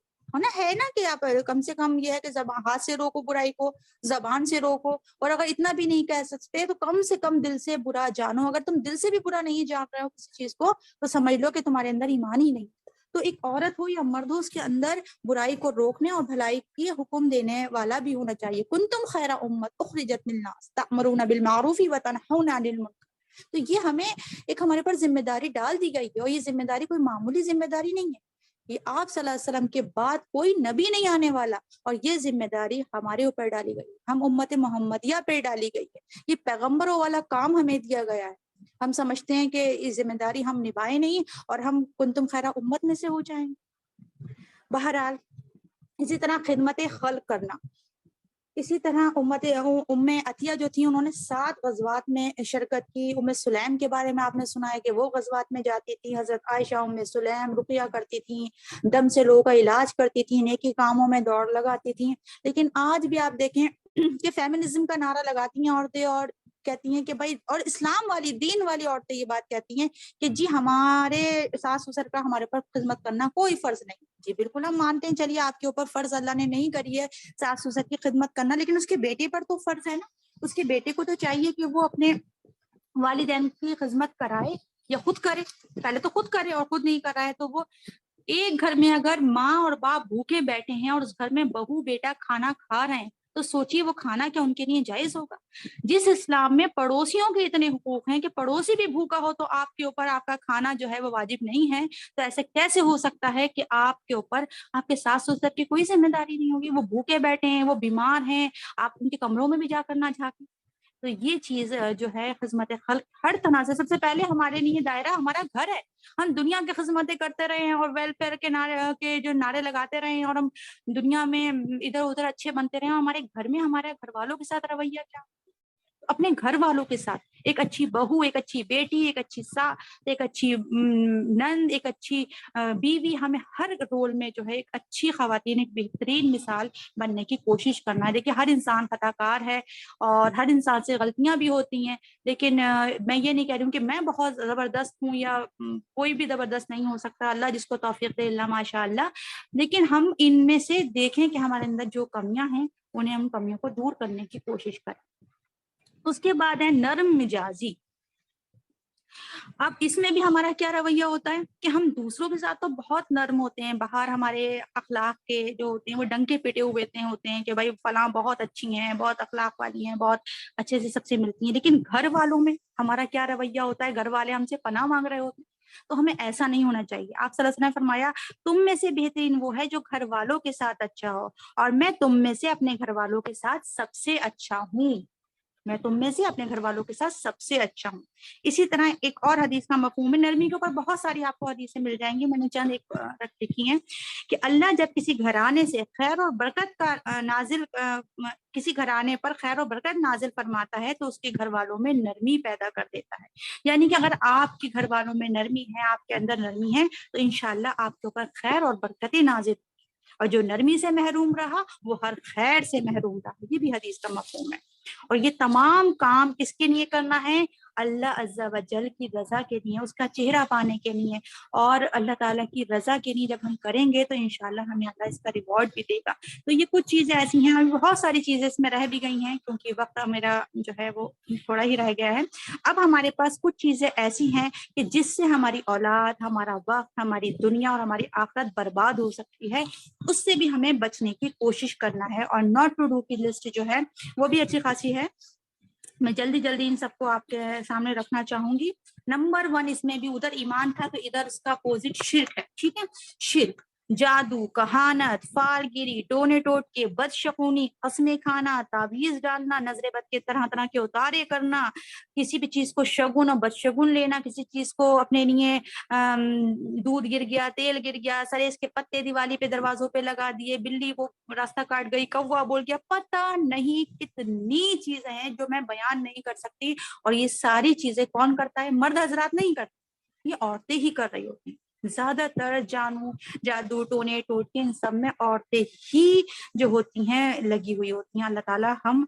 ہے نا, کہ آپ کم سے کم یہ ہے کہ ہاتھ سے روکو برائی کو, زبان سے روکو, اور اگر اتنا بھی نہیں کہہ سکتے تو کم سے کم دل سے برا جانو. اگر تم دل سے بھی برا نہیں جان رہے ہو کسی چیز کو تو سمجھ لو کہ تمہارے اندر ایمان ہی نہیں. تو ایک عورت ہو یا مرد ہو, اس کے اندر برائی کو روکنے اور بھلائی کی حکم دینے والا بھی ہونا چاہیے. کنتم خیر امت اخرجت للناس تأمرون بالمعروف وتنہون عن المنکر. تو یہ ہمیں ایک ہمارے پر ذمہ داری ڈال دی گئی ہے, اور یہ ذمہ داری کوئی معمولی ذمہ داری نہیں ہے. یہ آپ صلی اللہ علیہ وسلم کے بعد کوئی نبی نہیں آنے والا, اور یہ ذمہ داری ہمارے اوپر ڈالی گئی, ہم امت محمدیہ پہ ڈالی گئی ہے. یہ پیغمبروں والا کام ہمیں دیا گیا ہے. ہم سمجھتے ہیں کہ یہ ذمہ داری ہم نبھائے نہیں اور ہم کنتم خیر امت میں سے ہو جائیں. بہرحال اسی طرح خدمت خلق کرنا, اسی طرح ام عطیہ جو تھی, انہوں نے 7 غزوات میں شرکت کی. ام سلیم کے بارے میں آپ نے سنا ہے کہ وہ غزوات میں جاتی تھی. حضرت عائشہ ام سلیم رقیہ کرتی تھیں, دم سے لوگوں کا علاج کرتی تھیں, نیکی کاموں میں دوڑ لگاتی تھیں. لیکن آج بھی آپ دیکھیں کہ فیمنزم کا نعرہ لگاتی ہیں عورتیں, اور کہتی ہیں کہ بھائی, اور اسلام والی دین والی عورتیں یہ بات کہتی ہیں کہ جی ہمارے ساس سسر کا ہمارے پر خدمت کرنا کوئی فرض نہیں. جی بالکل ہم مانتے ہیں, چلیے آپ کے اوپر فرض اللہ نے نہیں کری ہے ساس سسر کی خدمت کرنا, لیکن اس کے بیٹے پر تو فرض ہے نا. اس کے بیٹے کو تو چاہیے کہ وہ اپنے والدین کی خدمت کرائے یا خود کرے. پہلے تو خود کرے, اور خود نہیں کر رہا ہے تو وہ ایک گھر میں اگر ماں اور باپ بھوکے بیٹھے ہیں اور اس گھر میں بہو بیٹا کھانا کھا رہے ہیں تو سوچیے وہ کھانا کیا ان کے لیے جائز ہوگا. جس اسلام میں پڑوسیوں کے اتنے حقوق ہیں کہ پڑوسی بھی بھوکا ہو تو آپ کے اوپر آپ کا کھانا جو ہے وہ واجب نہیں ہے, تو ایسے کیسے ہو سکتا ہے کہ آپ کے اوپر آپ کے ساس سسر کی کوئی ذمہ داری نہیں ہوگی؟ وہ بھوکے بیٹھے ہیں, وہ بیمار ہیں, آپ ان کے کمروں میں بھی جا کر نہ جھانکیں. تو یہ چیز جو ہے خدمت خلق ہر طرح سے, سب سے پہلے ہمارے لیے دائرہ ہمارا گھر ہے. ہم دنیا کی خدمتیں کرتے رہے ہیں اور ویلفیئر کے جو نعرے لگاتے رہے ہیں, اور ہم دنیا میں ادھر ادھر اچھے بنتے رہے ہیں. ہمارے گھر میں ہمارے گھر والوں کے ساتھ رویہ کیا, اپنے گھر والوں کے ساتھ ایک اچھی بہو, ایک اچھی بیٹی, ایک اچھی ایک اچھی نند, ایک اچھی بیوی, ہمیں ہر رول میں جو ہے ایک اچھی خواتین, ایک بہترین مثال بننے کی کوشش کرنا ہے. دیکھیے ہر انسان خطا کار ہے اور ہر انسان سے غلطیاں بھی ہوتی ہیں, لیکن میں یہ نہیں کہہ رہی ہوں کہ میں بہت زبردست ہوں یا کوئی بھی زبردست نہیں ہو سکتا, اللہ جس کو توفیق دے اللہ ماشاء اللہ. لیکن ہم ان میں سے دیکھیں کہ ہمارے اندر جو کمیاں ہیں انہیں ہم کمیوں کو دور کرنے کی کوشش کریں. اس کے بعد ہے نرم مزاجی. اب اس میں بھی ہمارا کیا رویہ ہوتا ہے کہ ہم دوسروں کے ساتھ تو بہت نرم ہوتے ہیں, باہر ہمارے اخلاق کے جو ہوتے ہیں وہ ڈنکے پیٹے ہوئے ہوتے ہیں کہ بھائی فلاں بہت اچھی ہیں, بہت اخلاق والی ہیں, بہت اچھے سے سب سے ملتی ہیں. لیکن گھر والوں میں ہمارا کیا رویہ ہوتا ہے؟ گھر والے ہم سے پناہ مانگ رہے ہوتے ہیں. تو ہمیں ایسا نہیں ہونا چاہیے. آپ صلی اللہ علیہ وسلم نے فرمایا تم میں سے بہترین وہ ہے جو گھر والوں کے ساتھ اچھا ہو, اور میں تم میں سے اپنے گھر والوں کے ساتھ سب سے اچھا ہوں. میں تم میں سے اپنے گھر والوں کے ساتھ سب سے اچھا ہوں. اسی طرح ایک اور حدیث کا مفہوم ہے, نرمی کے اوپر بہت ساری آپ کو حدیثیں مل جائیں گی, میں نے چند ایک رکھ لکھی ہیں کہ اللہ جب کسی گھرانے سے خیر اور برکت کا نازل کسی گھرانے پر خیر و برکت نازل فرماتا ہے تو اس کے گھر والوں میں نرمی پیدا کر دیتا ہے. یعنی کہ اگر آپ کے گھر والوں میں نرمی ہے, آپ کے اندر نرمی ہے, تو انشاءاللہ آپ کے اوپر خیر اور برکتیں نازل, اور جو نرمی سے محروم رہا وہ ہر خیر سے محروم رہا. یہ بھی حدیث کا مفہوم ہے. اور یہ تمام کام کس کے لیے کرنا ہے؟ اللہ عز و جل کی رضا کے لیے، اس کا چہرہ پانے کے لیے اور اللہ تعالیٰ کی رضا کے لیے جب ہم کریں گے تو انشاءاللہ ہمیں اللہ اس کا ریوارڈ بھی دے گا۔ تو یہ کچھ چیزیں ایسی ہیں، ابھی بہت ساری چیزیں اس میں رہ بھی گئی ہیں کیونکہ وقت میرا جو ہے وہ تھوڑا ہی رہ گیا ہے۔ اب ہمارے پاس کچھ چیزیں ایسی ہیں کہ جس سے ہماری اولاد، ہمارا وقت، ہماری دنیا اور ہماری آخرت برباد ہو سکتی ہے، اس سے بھی ہمیں بچنے کی کوشش کرنا ہے۔ اور ناٹ ٹو ڈو کی لسٹ جو ہے وہ بھی اچھی خاصی ہے، میں جلدی ان سب کو آپ کے سامنے رکھنا چاہوں گی۔ نمبر 1 اس میں بھی ادھر ایمان تھا تو ادھر اس کا اپوزٹ شرک ہے، ٹھیک ہے۔ شرک، جادو، کہانت، فال گیری، ٹونے ٹوٹ کے، بدشگونی، قسمیں کھانا، تعویذ ڈالنا، نظر بد کے طرح طرح کے اتارے کرنا، کسی بھی چیز کو شگن اور بدشگن لینا، کسی چیز کو اپنے لیے دودھ گر گیا، تیل گر گیا، سریس کے پتے دیوالی پہ دروازوں پہ لگا دیے، بلی وہ راستہ کاٹ گئی، کوا بول گیا، پتہ نہیں کتنی چیزیں ہیں جو میں بیان نہیں کر سکتی۔ اور یہ ساری چیزیں کون کرتا ہے؟ مرد حضرات نہیں کرتے، یہ عورتیں ہی کر رہی ہوتی ہیں۔ زیادہ تر جادو، ٹونے ٹوٹکے، ان سب میں عورتیں ہی جو ہوتی ہیں لگی ہوئی ہوتی ہیں۔ اللہ تعالیٰ ہم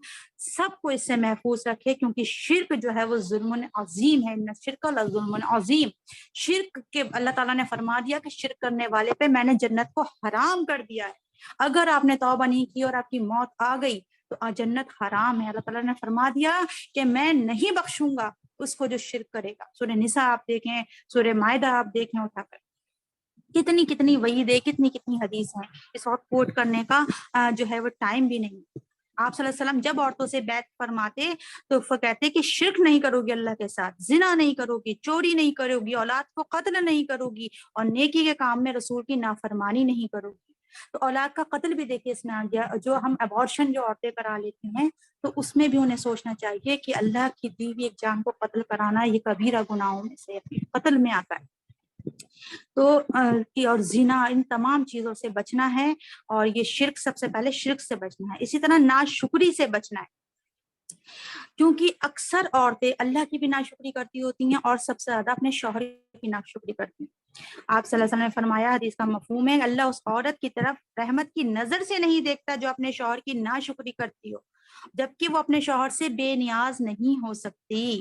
سب کو اس سے محفوظ رکھے، کیونکہ شرک جو ہے وہ ظلم عظیم ہے، شرک لظلم عظیم۔ شرک کے اللہ تعالیٰ نے فرما دیا کہ شرک کرنے والے پہ میں نے جنت کو حرام کر دیا ہے۔ اگر آپ نے توبہ نہیں کی اور آپ کی موت آ گئی تو جنت حرام ہے۔ اللہ تعالیٰ نے فرما دیا کہ میں نہیں بخشوں گا اس کو جو شرک کرے گا۔ سورہ نساء آپ دیکھیں، سورہ مائدہ آپ دیکھیں اٹھا کر، کتنی وعید ہے، کتنی حدیث ہیں۔ اس وقت کوٹ کرنے کا جو ہے وہ ٹائم بھی نہیں۔ آپ صلی اللہ علیہ وسلم جب عورتوں سے بیعت فرماتے تو کہتے کہ شرک نہیں کرو گی اللہ کے ساتھ، زنا نہیں کرو گی، چوری نہیں کرو گی، اولاد کو قتل نہیں کرو گی، اور نیکی کے کام میں رسول کی نافرمانی نہیں کرو گی۔ تو اولاد کا قتل بھی دیکھیے اس میں آ گیا۔ جو ہم ابارشن جو عورتیں کرا لیتی ہیں تو اس میں بھی انہیں سوچنا چاہیے کہ اللہ کی دی ہوئی ایک جان کو قتل کرانا یہ کبیرہ گناہوں میں سے قتل میں آتا ہے۔ تو اور زنا، ان تمام چیزوں سے بچنا ہے، اور یہ شرک، سب سے پہلے شرک سے بچنا ہے۔ اسی طرح ناشکری سے بچنا ہے، کیونکہ اکثر عورتیں اللہ کی بھی ناشکری کرتی ہوتی ہیں اور سب سے زیادہ اپنے شوہر کی ناشکری کرتی ہیں۔ آپ صلی اللہ علیہ وسلم نے فرمایا، حدیث کا مفہوم ہے، اللہ اس عورت کی طرف رحمت کی نظر سے نہیں دیکھتا جو اپنے شوہر کی ناشکری کرتی ہو، جبکہ وہ اپنے شوہر سے بے نیاز نہیں ہو سکتی۔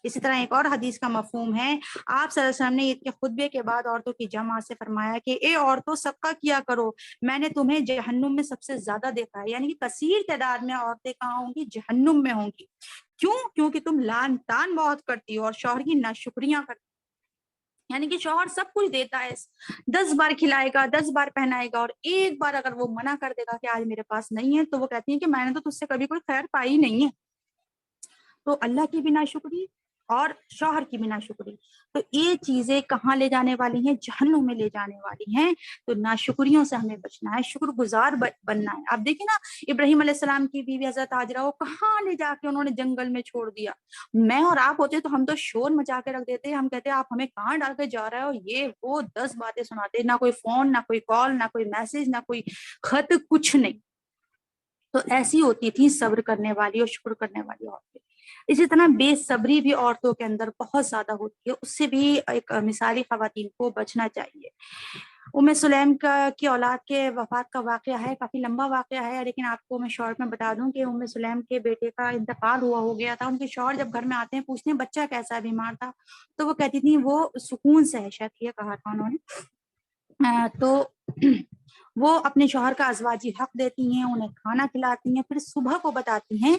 اسی طرح ایک اور حدیث کا مفہوم ہے، آپ صلی اللہ علیہ وسلم نے عید کے خطبے کے بعد عورتوں کی جمع سے فرمایا کہ اے عورتوں صدقہ کیا کرو، میں نے تمہیں جہنم میں سب سے زیادہ دیکھا ہے۔ یعنی کہ کثیر تعداد میں عورتیں کہاں ہوں گی؟ جہنم میں ہوں گی۔ کیوں؟ کیونکہ تم لان تان بہت کرتی ہو اور شوہر کی ناشکریاں کرتی ہو۔ یعنی کہ شوہر سب کچھ دیتا ہے، 10 بار کھلائے گا، 10 بار پہنائے گا، اور ایک بار اگر وہ منع کر دے گا کہ آج میرے پاس نہیں ہے تو وہ کہتی ہیں کہ میں نے تو تجھ سے کبھی کوئی خیر پائی نہیں ہے۔ تو اللہ کی بھی ناشکری اور شوہر کی بھی ناشکری، تو یہ چیزیں کہاں لے جانے والی ہیں؟ جہنم میں لے جانے والی ہیں۔ تو ناشکریوں سے ہمیں بچنا ہے، شکر گزار بننا ہے۔ آپ دیکھیں نا، ابراہیم علیہ السلام کی بیوی حضرت ہاجرہ کو کہاں لے جا کے انہوں نے جنگل میں چھوڑ دیا۔ میں اور آپ ہوتے تو ہم تو شور مچا کے رکھ دیتے، ہم کہتے آپ ہمیں کہاں ڈال کے جا رہے ہو، یہ وہ 10 باتیں سناتے، نہ کوئی فون، نہ کوئی کال، نہ کوئی میسج، نہ کوئی خط، کچھ نہیں۔ تو ایسی ہوتی تھی صبر کرنے والی اور شکر کرنے والی عورتیں۔ اسی طرح بے صبری بھی عورتوں کے اندر بہت زیادہ ہوتی ہے، اس سے بھی ایک مثالی خواتین کو بچنا چاہیے۔ ام سلیم کی اولاد کے وفات کا واقعہ ہے، کافی لمبا واقعہ ہے، لیکن آپ کو میں شارٹ میں بتا دوں کہ ام سلیم کے بیٹے کا انتقال ہو گیا تھا۔ ان کے شوہر جب گھر میں آتے ہیں پوچھتے ہیں بچہ کیسا ہے، بیمار تھا؟ تو وہ کہتی تھی وہ سکون سے ہے، شاید یہ کہا تھا انہوں نے۔ تو وہ اپنے شوہر کا ازواجی حق دیتی ہیں، انہیں کھانا کھلاتی ہیں، پھر صبح کو بتاتی ہیں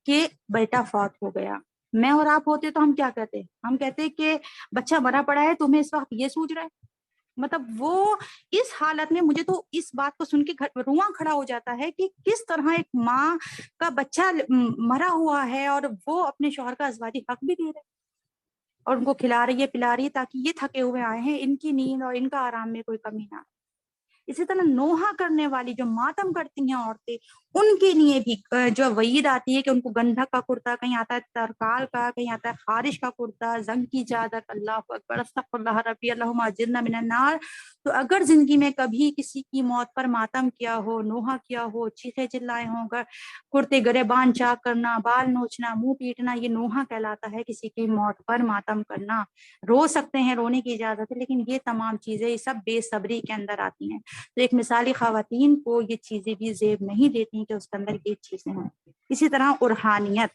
کہ بیٹا فوت ہو گیا۔ میں اور آپ ہوتے تو ہم کیا کہتے؟ ہم کہتے کہ بچہ مرا پڑا ہے، تمہیں اس وقت یہ سوچ رہا ہے؟ مطلب وہ اس حالت میں، مجھے تو اس بات کو سن کے رواں کھڑا ہو جاتا ہے کہ کس طرح ایک ماں کا بچہ مرا ہوا ہے اور وہ اپنے شوہر کا ازواجی حق بھی دے رہے اور ان کو کھلا رہی ہے، پلا رہی ہے، تاکہ یہ تھکے ہوئے آئے ہیں، ان کی نیند اور ان کا آرام میں کوئی کمی نہ آئے۔ اسی طرح نوحہ کرنے والی جو ماتم کرتی ہیں عورتیں، ان کے لیے بھی جو وعید آتی ہے کہ ان کو گندھک کا کرتا، کہیں آتا ہے ترکال کا، کہیں آتا ہے خارش کا کرتا، زنگ کی چادر، اللہ اکبر، استغفر اللہ ربی، اللہم اجرنا من النار۔ تو اگر زندگی میں کبھی کسی کی موت پر ماتم کیا ہو، نوحہ کیا ہو، چیخے چلائے ہوں، کرتے گریبان چاک کرنا، بال نوچنا، منہ پیٹنا، یہ نوحہ کہلاتا ہے، کسی کی موت پر ماتم کرنا۔ رو سکتے ہیں، رونے کی اجازت ہے، لیکن یہ تمام چیزیں یہ سب بے صبری کے اندر آتی ہیں۔ تو ایک مثالی خواتین کو یہ چیزیں بھی زیب نہیں دیتی کہ اس کے اندر یہ چیزیں ہیں۔ اسی طرح روحانیت،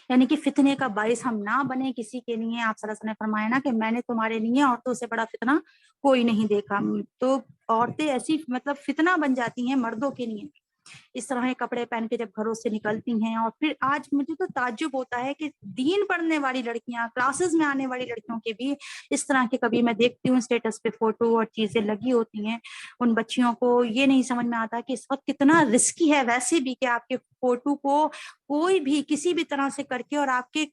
یعنی کہ فتنے کا باعث ہم نہ بنے کسی کے لیے. آپ صلی اللہ علیہ وسلم نے فرمایا نا کہ میں نے تمہارے لیے عورتوں سے بڑا فتنہ کوئی نہیں دیکھا. تو عورتیں ایسی مطلب فتنہ بن جاتی ہیں مردوں کے لیے. اس طرح کے کپڑے پہن کے جب گھروں سے نکلتی ہیں. اور پھر آج مجھے تو تعجب ہوتا ہے کہ دین پڑھنے والی لڑکیاں, کلاسز میں آنے والی لڑکیوں کے بھی اس طرح کے کبھی میں دیکھتی ہوں اسٹیٹس پہ فوٹو اور چیزیں لگی ہوتی ہیں. ان بچیوں کو یہ نہیں سمجھ میں آتا کہ اس وقت کتنا رسکی ہے ویسے بھی کہ آپ کے فوٹو کو کوئی بھی کسی بھی طرح سے کر کے, اور آپ کے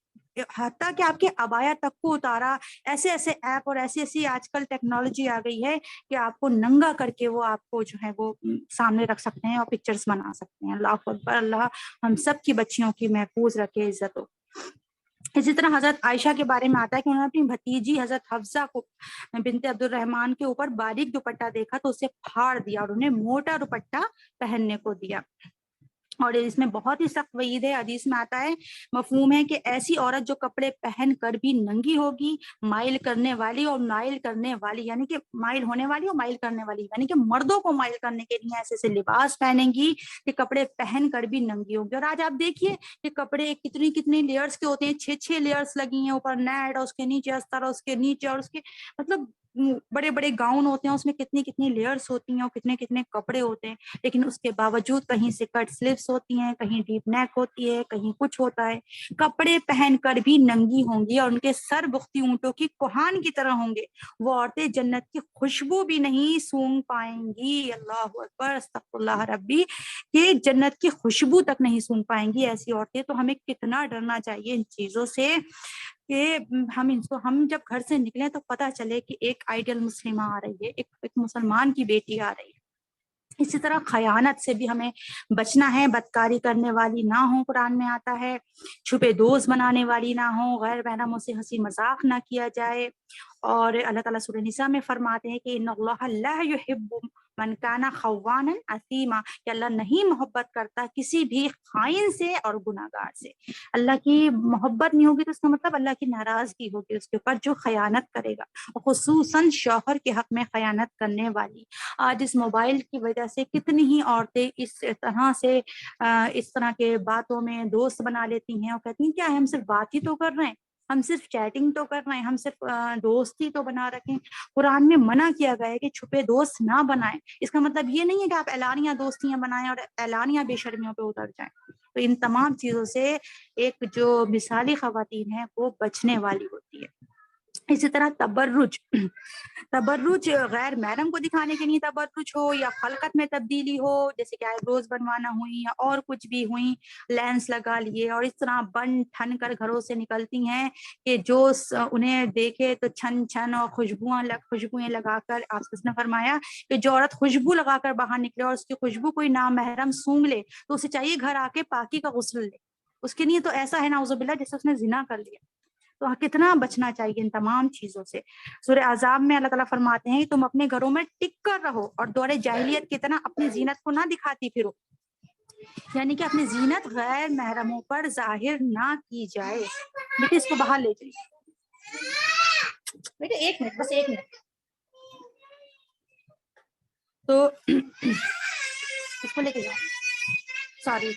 حتیٰ کہ آپ کے عبایا تک کو اتارا. ایسے ایسے ایپ اور ایسی ایسی آج کل ٹیکنالوجی آ گئی ہے کہ آپ کو ننگا کر کے وہ آپ کو جو ہے وہ سامنے رکھ سکتے ہیں اور پکچرز بنا سکتے ہیں. اللہ اکبر, اللہ ہم سب کی بچیوں کی محفوظ رکھے, عزت ہو. اسی طرح حضرت عائشہ کے بارے میں آتا ہے کہ انہوں نے اپنی بھتیجی حضرت حفصہ کو بنت عبد الرحمن کے اوپر باریک دوپٹہ دیکھا تو اسے پھاڑ دیا اور انہیں موٹا دوپٹہ پہننے کو دیا. اور اس میں بہت ہی سخت وعید ہے. حدیث میں آتا ہے, مفہوم ہے کہ ایسی عورت جو کپڑے پہن کر بھی ننگی ہوگی, مائل کرنے والی اور مائل کرنے والی, یعنی کہ مائل ہونے والی اور مائل کرنے والی, یعنی کہ مردوں کو مائل کرنے کے لیے ایسے ایسے لباس پہنے گی کہ کپڑے پہن کر بھی ننگی ہوگی. اور آج آپ دیکھیے کہ کپڑے کتنی کتنی لیئرس کے ہوتے ہیں, 6 لیئرس لگی ہیں, اوپر نیٹ, اور اس کے نیچے استر, اور اس کے نیچے, اور اس کے مطلب بڑے بڑے گاؤن ہوتے ہیں, اس میں کتنی کتنی لیئرس ہوتی ہیں اور کتنے کتنے کپڑے ہوتے ہیں. لیکن اس کے باوجود کہیں سے کٹ سلیوس ہوتی ہیں, کہیں ڈیپ نیک ہوتی ہے, کہیں کچھ ہوتا ہے. کپڑے پہن کر بھی ننگی ہوں گی اور ان کے سر بختی اونٹوں کی کوہان کی طرح ہوں گے. وہ عورتیں جنت کی خوشبو بھی نہیں سونگھ پائیں گی. اللہ اکبر, استغفر اللہ ربی, کہ جنت کی خوشبو تک نہیں سونگھ پائیں گی ایسی عورتیں. تو ہمیں کتنا ڈرنا چاہیے ان چیزوں سے کہ ہم جب گھر سے نکلیں تو پتہ چلے کہ ایک آئیڈیل مسلمہ آ رہی ہے, ایک مسلمان کی بیٹی آ رہی ہے. اسی طرح خیانت سے بھی ہمیں بچنا ہے. بدکاری کرنے والی نہ ہوں, قرآن میں آتا ہے. چھپے دوست بنانے والی نہ ہوں, غیر محرموں سے ہنسی مذاق نہ کیا جائے. اور اللہ تعالیٰ سورہ نساء میں فرماتے ہیں کہ ان اللہ لا یحب من کان خوانا اثیما, کہ اللہ نہیں محبت کرتا کسی بھی خائن سے اور گناہگار سے. اللہ کی محبت نہیں ہوگی تو اس کا مطلب اللہ کی ناراضگی ہوگی اس کے اوپر جو خیانت کرے گا, خصوصاً شوہر کے حق میں خیانت کرنے والی. آج اس موبائل کی وجہ سے کتنی ہی عورتیں اس طرح کے باتوں میں دوست بنا لیتی ہیں اور کہتی ہیں کیا ہم صرف بات ہی تو کر رہے ہیں, ہم صرف چیٹنگ تو کر رہے ہیں, ہم صرف دوستی تو بنا رکھیں. قرآن میں منع کیا گیا ہے کہ چھپے دوست نہ بنائیں. اس کا مطلب یہ نہیں ہے کہ آپ اعلانیہ دوستیاں بنائیں اور اعلانیہ بے شرمیوں پہ اتر جائیں. تو ان تمام چیزوں سے ایک جو مثالی خواتین ہیں وہ بچنے والی ہوتی ہے. اسی طرح تبرج غیر محرم کو دکھانے کے لیے تبرج ہو, یا خلقت میں تبدیلی ہو, جیسے کہ آئیبروز بنوانا ہوئی یا اور کچھ بھی ہوئی, لینس لگا لیے اور اس طرح بن ٹھن کر گھروں سے نکلتی ہیں کہ جو انہیں دیکھے تو چھن چھن اور خوشبوئیں لگا کر. آپ نے فرمایا کہ جو عورت خوشبو لگا کر باہر نکلے اور اس کی خوشبو کوئی نامحرم سونگھ لے تو اسے چاہیے گھر آ کے پاکی کا غسل لے. اس کے لیے تو ایسا ہے نعوذ باللہ جیسے اس نے زنا کر لیا. تو کتنا بچنا چاہیے ان تمام چیزوں سے. سورہ احزاب میں اللہ تعالیٰ فرماتے ہیں تم اپنے گھروں میں ٹک کر رہو اور دور جاہلیت کی طرح اپنی زینت کو نہ دکھاتی پھرو, یعنی کہ اپنی زینت غیر محرموں پر ظاہر نہ کی جائے. بیٹے اس کو باہر لے جائیے, بیٹے 1 منٹ, بس 1 منٹ. تو اس کو لے کے جاؤ, سوری.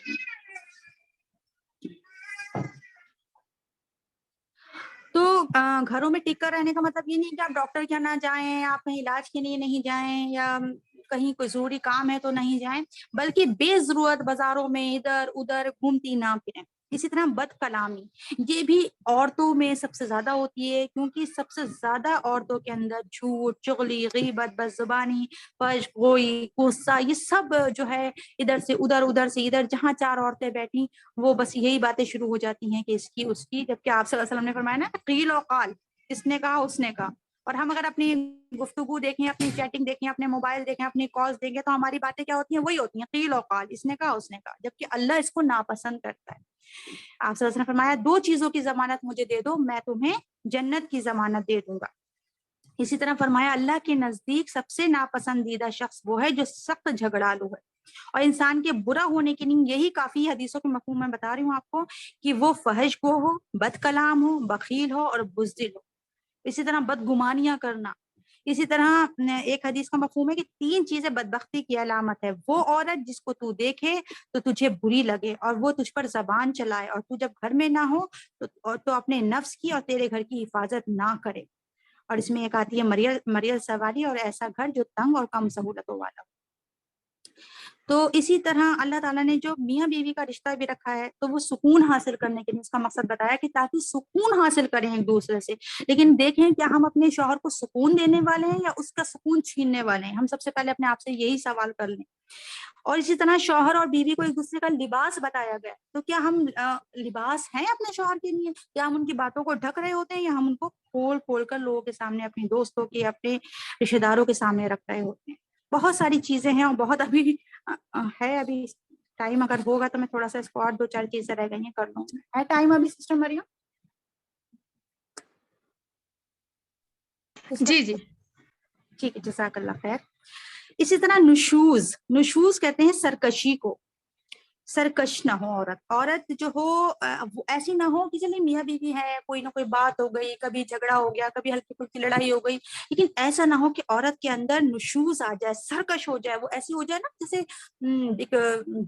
تو گھروں میں ٹک کر رہنے کا مطلب یہ نہیں کہ آپ ڈاکٹر کے نہ جائیں, آپ کہیں علاج کے لیے نہیں جائیں, یا کہیں کوئی ضروری کام ہے تو نہیں جائیں, بلکہ بے ضرورت بازاروں میں ادھر ادھر گھومتی نہ پھریں. اسی طرح بد کلامی یہ بھی عورتوں میں سب سے زیادہ ہوتی ہے, کیونکہ سب سے زیادہ عورتوں کے اندر جھوٹ, چغلی, غیبت, بد زبانی, فحش گوئی, غصہ, یہ سب جو ہے ادھر سے ادھر, ادھر سے ادھر, جہاں 4 عورتیں بیٹھی وہ بس یہی باتیں شروع ہو جاتی ہیں کہ اس کی اس کی. جبکہ آپ صلی اللہ علیہ وسلم نے فرمایا نا قیل و قال, اس نے کہا اس نے کہا. اور ہم اگر اپنی گفتگو دیکھیں, اپنی چیٹنگ دیکھیں, اپنے موبائل دیکھیں, اپنی کالز دیکھیں تو ہماری باتیں کیا ہوتی ہیں, وہی ہوتی ہیں قیل و قال, اس نے کہا اس نے کہا. جبکہ اللہ اس کو ناپسند کرتا ہے. آپ صلی اللہ علیہ وسلم نے فرمایا 2 چیزوں کی ضمانت مجھے دے دو, میں تمہیں جنت کی ضمانت دے دوں گا. اسی طرح فرمایا اللہ کے نزدیک سب سے ناپسندیدہ شخص وہ ہے جو سخت جھگڑالو ہے, اور انسان کے برا ہونے کے لیے یہی کافی حدیثوں کے مفہوم میں بتا رہی ہوں آپ کو کہ وہ فحش گو ہو, بد کلام ہو, بخیل ہو اور بزدل ہو. اسی طرح بدگمانیاں کرنا, اسی طرح ایک حدیث کا مفہوم ہے کہ 3 چیزیں بدبختی کی علامت ہے، وہ عورت جس کو تو دیکھے تو تجھے بری لگے اور وہ تجھ پر زبان چلائے، اور تو جب گھر میں نہ ہو تو اپنے نفس کی اور تیرے گھر کی حفاظت نہ کرے۔ اور اس میں ایک آتی ہے مریل سواری، اور ایسا گھر جو تنگ اور کم سہولتوں والا۔ تو اسی طرح اللہ تعالیٰ نے جو میاں بیوی کا رشتہ بھی رکھا ہے تو وہ سکون حاصل کرنے کے لیے اس کا مقصد بتایا کہ تاکہ سکون حاصل کریں ایک دوسرے سے۔ لیکن دیکھیں کیا ہم اپنے شوہر کو سکون دینے والے ہیں یا اس کا سکون چھیننے والے ہیں؟ ہم سب سے پہلے اپنے آپ سے یہی سوال کر لیں۔ اور اسی طرح شوہر اور بیوی کو ایک دوسرے کا لباس بتایا گیا، تو کیا ہم لباس ہیں اپنے شوہر کے لیے؟ کیا ہم ان کی باتوں کو ڈھک رہے ہوتے ہیں یا ہم ان کو کھول کھول کر لوگوں کے سامنے، اپنے دوستوں کے، اپنے رشتے داروں کے سامنے رکھ رہے ہوتے ہیں؟ بہت ساری چیزیں ہیں اور بہت ابھی ہے، ابھی ٹائم اگر ہوگا تو میں تھوڑا سا اس کو اور 2-4 چیزیں رہ گئی ہیں کر لوں گا۔ ہے ٹائم ابھی سسٹر مریم؟ جی جی ٹھیک ہے، جزاک اللہ خیر۔ اسی طرح نشوز کہتے ہیں سرکشی کو، سرکش نہ ہو عورت جو ہو وہ ایسی نہ ہو کہ چلیے میاں بیوی ہے، کوئی نہ کوئی بات ہو گئی، کبھی جھگڑا ہو گیا، کبھی ہلکی پھلکی لڑائی ہو گئی، لیکن ایسا نہ ہو کہ عورت کے اندر نشوز آ جائے، سرکش ہو جائے، وہ ایسی ہو جائے نا جیسے ایک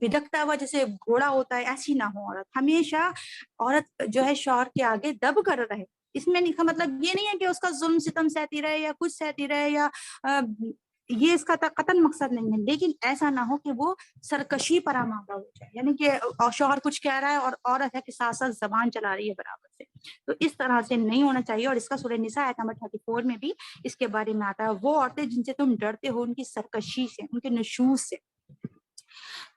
بھدکتا ہوا جیسے گھوڑا ہوتا ہے، ایسی نہ ہو عورت۔ ہمیشہ عورت جو ہے شوہر کے آگے دب کر رہے۔ اس میں لکھا مطلب یہ نہیں ہے کہ اس کا ظلم ستم سہتی رہے یا کچھ سہتی رہے، یا یہ اس کا قطعاً مقصد نہیں ہے، لیکن ایسا نہ ہو کہ وہ سرکشی پر آمادہ ہو جائے، یعنی کہ شوہر کچھ کہہ رہا ہے اور عورت ہے کہ ساتھ ساتھ زبان چلا رہی ہے برابر سے۔ تو اس طرح سے نہیں ہونا چاہیے، اور اس کا سورہ نساء آیت نمبر 34 میں بھی اس کے بارے میں آتا ہے، وہ عورتیں جن سے تم ڈرتے ہو ان کی سرکشی سے، ان کے نشوز سے،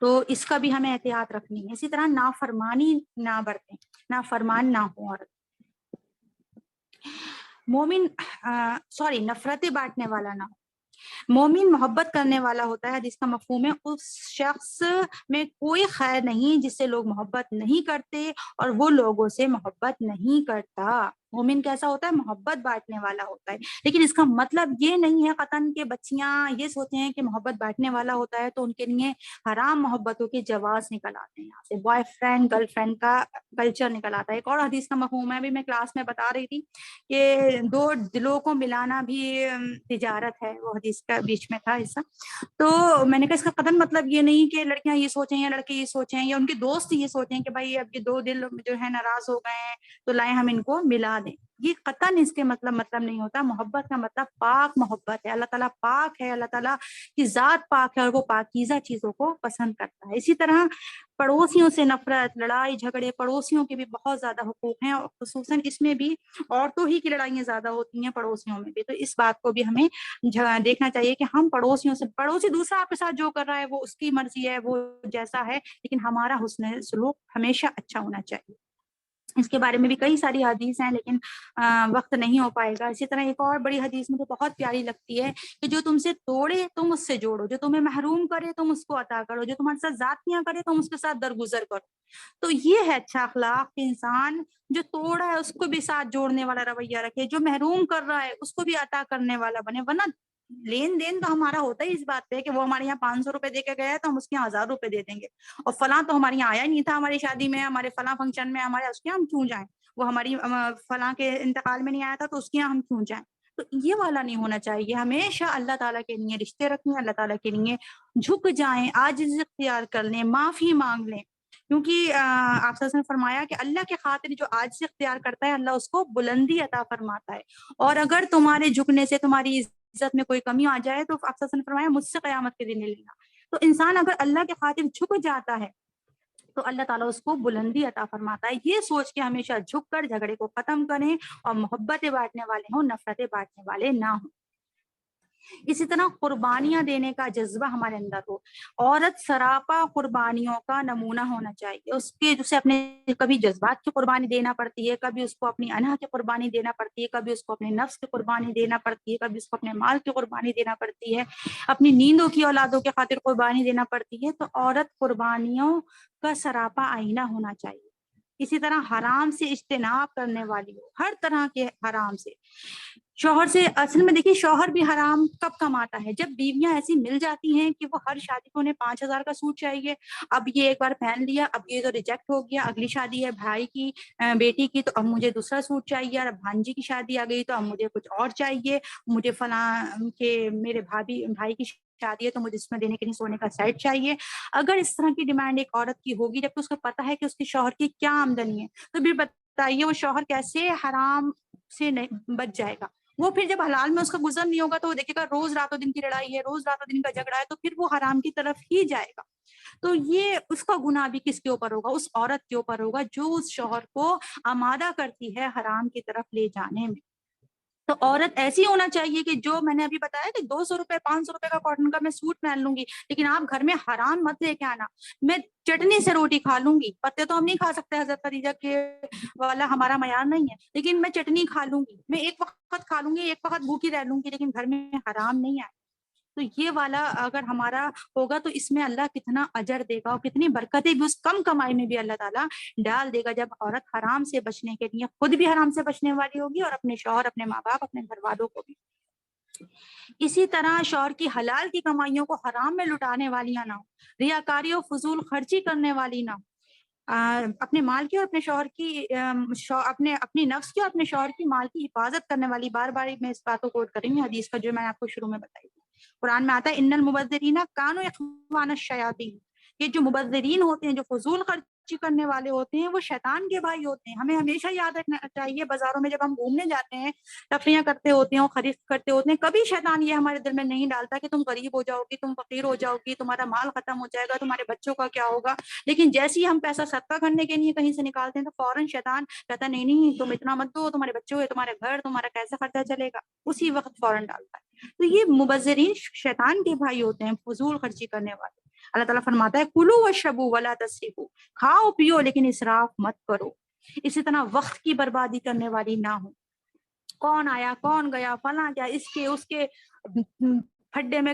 تو اس کا بھی ہمیں احتیاط رکھنی ہے۔ اسی طرح نافرمانی نہ برتیں، نافرمان نہ ہو عورت۔ مومن نفرتیں بانٹنے والا نہ ہو۔ مومن محبت کرنے والا ہوتا ہے، جس کا مفہوم ہے اس شخص میں کوئی خیر نہیں جس سے لوگ محبت نہیں کرتے اور وہ لوگوں سے محبت نہیں کرتا۔ مومن کیسا ہوتا ہے؟ محبت بانٹنے والا ہوتا ہے، لیکن اس کا مطلب یہ نہیں ہے قطعاً کہ بچیاں یہ سوچتے ہیں کہ محبت بانٹنے والا ہوتا ہے تو ان کے لیے حرام محبتوں کے جواز نکل آتے ہیں، یہاں سے بوائے فرینڈ گرل فرینڈ کا کلچر نکل آتا ہے۔ ایک اور حدیث کا مفہوم ہے، ابھی میں کلاس میں بتا رہی تھی کہ 2 دلوں کو ملانا بھی تجارت ہے، وہ حدیث کا بیچ میں تھا حصہ۔ تو میں نے کہا اس کا قطعاً مطلب یہ نہیں کہ لڑکیاں یہ سوچیں یا لڑکے یہ سوچیں یا ان کے دوست یہ سوچیں کہ بھائی اب یہ 2 دل جو ہے ناراض ہو گئے ہیں تو لائیں ہم ان کو ملا دیں۔ یہ قطعاً اس کے مطلب نہیں ہوتا۔ محبت کا مطلب پاک محبت ہے، اللہ تعالیٰ پاک ہے، اللہ تعالیٰ کی ذات پاک ہے اور وہ پاکیزہ چیزوں کو پسند کرتا ہے۔ اسی طرح پڑوسیوں سے نفرت، لڑائی جھگڑے، پڑوسیوں کے بھی بہت زیادہ حقوق ہیں، اور خصوصاً اس میں بھی عورتوں ہی کی لڑائیاں زیادہ ہوتی ہیں پڑوسیوں میں بھی، تو اس بات کو بھی ہمیں دیکھنا چاہیے کہ ہم پڑوسی دوسرا آپ کے ساتھ جو کر رہا ہے وہ اس کی مرضی ہے، وہ جیسا ہے، لیکن ہمارا حسن سلوک ہمیشہ اچھا ہونا چاہیے۔ اس کے بارے میں بھی کئی ساری حدیث ہیں لیکن وقت نہیں ہو پائے گا۔ اسی طرح ایک اور بڑی حدیث مجھے بہت پیاری لگتی ہے کہ جو تم سے توڑے تم اس سے جوڑو، جو تمہیں محروم کرے تم اس کو عطا کرو، جو تمہارے ساتھ زیادتیاں کرے تم اس کے ساتھ درگزر کرو۔ تو یہ ہے اچھا اخلاق کہ انسان جو توڑا ہے اس کو بھی ساتھ جوڑنے والا رویہ رکھے، جو محروم کر رہا ہے اس کو بھی عطا کرنے والا بنے، ورنہ لین دین تو ہمارا ہوتا ہی اس بات پہ کہ وہ ہمارے یہاں 500 روپے دے کے گیا ہے تو ہم اس کے 1000 روپے دے دیں گے، اور فلاں تو ہمارے یہاں آیا نہیں تھا، ہماری شادی میں، ہمارے فلاں فنکشن میں، ہمارے اس کے ہم کیوں جائیں، وہ ہماری فلاں کے انتقال میں نہیں آیا تھا تو اس کے یہاں ہم کیوں جائیں۔ تو یہ والا نہیں ہونا چاہیے، ہمیشہ اللہ تعالیٰ کے لیے رشتے رکھیں، اللہ تعالیٰ کے لیے جھک جائیں، عاجزی اختیار کر لیں، معافی مانگ لیں، کیونکہ آپ نے فرمایا کہ اللہ کے خاطر جو عاجزی اختیار کرتا ہے اللہ اس کو بلندی عطا فرماتا ہے، اور اگر تمہارے جھکنے سے تمہاری عزت میں کوئی کمی آ جائے تو آپ نے فرمایا مجھ سے قیامت کے دن لے لینا۔ تو انسان اگر اللہ کے خاطر جھک جاتا ہے تو اللہ تعالیٰ اس کو بلندی عطا فرماتا ہے۔ یہ سوچ کے ہمیشہ جھک کر جھگڑے کو ختم کریں اور محبتیں بانٹنے والے ہوں، نفرتیں بانٹنے والے نہ ہوں۔ اسی طرح قربانیاں دینے کا جذبہ ہمارے اندر ہو، عورت سراپا قربانیوں کا نمونہ ہونا چاہیے، اس کے جسے اپنے کبھی جذبات کی قربانی دینا پڑتی ہے، کبھی اس کو اپنی انہا کی قربانی دینا پڑتی ہے، کبھی اس کو اپنے نفس کی قربانی دینا پڑتی ہے، کبھی اس کو اپنے مال کی قربانی دینا پڑتی ہے، اپنی نیندوں کی اولادوں کے خاطر قربانی دینا پڑتی ہے۔ تو عورت قربانیوں کا سراپا آئینہ ہونا چاہیے، اسی طرح حرام سے اجتناب کرنے والی ہو، ہر طرح کے حرام سے. شوہر سے اصل میں دیکھیے شوہر بھی حرام کب کماتا ہے؟ جب بیویاں ایسی مل جاتی ہیں کہ وہ ہر شادی کو انہیں 5,000 کا سوٹ چاہیے، اب یہ ایک بار پہن لیا، اب یہ تو ریجیکٹ ہو گیا، اگلی شادی ہے بھائی کی بیٹی کی تو اب مجھے دوسرا سوٹ چاہیے، اور اب بھانجی کی شادی آ گئی تو اب مجھے کچھ اور چاہیے، مجھے فلاں کے میرے بھائی کی شادی ہے تو مجھے اس میں دینے کے لیے سونے کا سیٹ چاہیے. اگر اس طرح کی ڈیمانڈ ایک عورت کی ہوگی جب اس کو پتا ہے کہ اس کے شوہر کی کیا آمدنی ہے، تو پھر بتائیے وہ شوہر کیسے حرام سے بچ جائے گا؟ وہ پھر جب حلال میں اس کا گزر نہیں ہوگا تو وہ دیکھے گا روز راتوں دن کی لڑائی ہے، روز راتوں دن کا جھگڑا ہے، تو پھر وہ حرام کی طرف ہی جائے گا. تو یہ اس کا گناہ بھی کس کے اوپر ہوگا؟ اس عورت کے اوپر ہوگا جو اس شوہر کو آمادہ کرتی ہے حرام کی طرف لے جانے میں. تو عورت ایسی ہونا چاہیے کہ جو میں نے ابھی بتایا کہ 200 روپے 500 روپے کا کاٹن کا میں سوٹ پہن لوں گی، لیکن آپ گھر میں حرام مت لے کے آنا. میں چٹنی سے روٹی کھا لوں گی، پتے تو ہم نہیں کھا سکتے حضرت خدیجہ کے والا ہمارا معیار نہیں ہے، لیکن میں چٹنی کھا لوں گی، میں ایک وقت کھا لوں گی، ایک وقت بھوکی رہ لوں گی، لیکن گھر میں حرام نہیں آئے. تو یہ والا اگر ہمارا ہوگا تو اس میں اللہ کتنا اجر دے گا اور کتنی برکتیں بھی اس کم کمائی میں بھی اللہ تعالیٰ ڈال دے گا، جب عورت حرام سے بچنے کے لیے خود بھی حرام سے بچنے والی ہوگی اور اپنے شوہر، اپنے ماں باپ، اپنے گھر والوں کو بھی. اسی طرح شوہر کی حلال کی کمائیوں کو حرام میں لٹانے والیاں نہ ہو، ریاکاری اور فضول خرچی کرنے والی نہ ہو، اپنے مال کی اور اپنے شوہر کی اپنی نفس کی اور اپنے شوہر کی مال کی حفاظت کرنے والی. بار بار میں اس بات کو کوٹ کریں گی حدیث کا جو میں نے آپ کو شروع میں بتائی تھی. قرآن میں آتا ہے ان المبذرین کانوا اخوان الشیاطین، یہ جو مبذرین ہوتے ہیں، جو فضول خرچی کرنے والے ہوتے ہیں، وہ شیطان کے بھائی ہوتے ہیں. ہمیں ہمیشہ یاد رکھنا چاہیے بازاروں میں جب ہم گھومنے جاتے ہیں، تفریح کرتے ہوتے ہیں اور خرید کرتے ہوتے ہیں، کبھی شیطان یہ ہمارے دل میں نہیں ڈالتا کہ تم غریب ہو جاؤ گی، تم فقیر ہو جاؤ گی، تمہارا مال ختم ہو جائے گا، تمہارے بچوں کا کیا ہوگا. لیکن جیسے ہی ہم پیسہ صدقہ کرنے کے لیے کہیں سے نکالتے ہیں تو فوراً شیطان کہتا نہیں نہیں تم اتنا مت دو، تمہارے بچے ہوئے، تمہارے گھر، تمہارا کیسے خرچہ چلے گا، اسی وقت فوراً ڈالتا ہے. تو یہ مبذرین شیطان کے بھائی ہوتے ہیں، فضول خرچی کرنے والے. اللہ تعالیٰ فرماتا ہے کلوا واشربوا ولا تسرفوا، کھاؤ پیو لیکن اسراف مت کرو. اسی طرح وقت کی بربادی کرنے والی نہ ہو. کون آیا کون گیا، فلاں کیا، اس کے اس کے پھڈے میں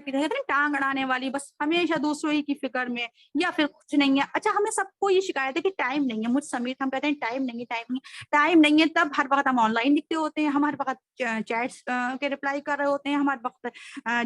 ٹانگ اڑانے والی، بس ہمیشہ دوسروں ہی کی فکر میں، یا پھر کچھ نہیں ہے. اچھا ہمیں سب کو یہ شکایت ہے کہ ٹائم نہیں ہے، مجھ سمیت ہم کہتے ہیں ٹائم نہیں ہے، ٹائم نہیں ہے. تب ہر وقت ہم آن لائن دکھتے ہوتے ہیں، ہم ہر وقت چیٹس کے رپلائی کر رہے ہوتے ہیں، ہم ہر وقت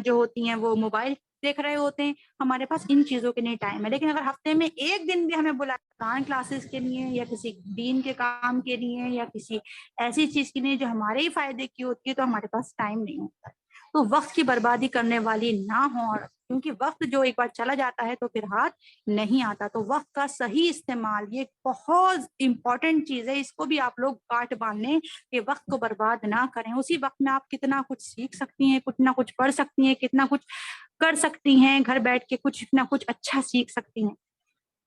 جو ہوتی ہیں وہ موبائل دیکھ رہے ہوتے ہیں. ہمارے پاس ان چیزوں کے لیے ٹائم ہے. لیکن اگر ہفتے میں ایک دن بھی ہمیں بلایا قرآن کلاسز کے لیے، یا کسی دین کے کام کے لیے، یا کسی ایسی چیز کے لیے جو ہمارے ہی فائدے کی ہوتی ہے، تو ہمارے پاس ٹائم نہیں ہوتا. تو وقت کی بربادی کرنے والی نہ ہوں، اور کیونکہ وقت جو ایک بار چلا جاتا ہے تو پھر ہاتھ نہیں آتا. تو وقت کا صحیح استعمال یہ بہت امپورٹنٹ چیز ہے. اس کو بھی آپ لوگ کاٹ باندھ لیں کہ وقت کو برباد نہ کریں. اسی وقت میں آپ کتنا کچھ سیکھ سکتی ہیں، کتنا کچھ پڑھ سکتی ہیں، کتنا کچھ کر سکتی ہیں، گھر بیٹھ کے کچھ نہ کچھ اچھا سیکھ سکتی ہیں.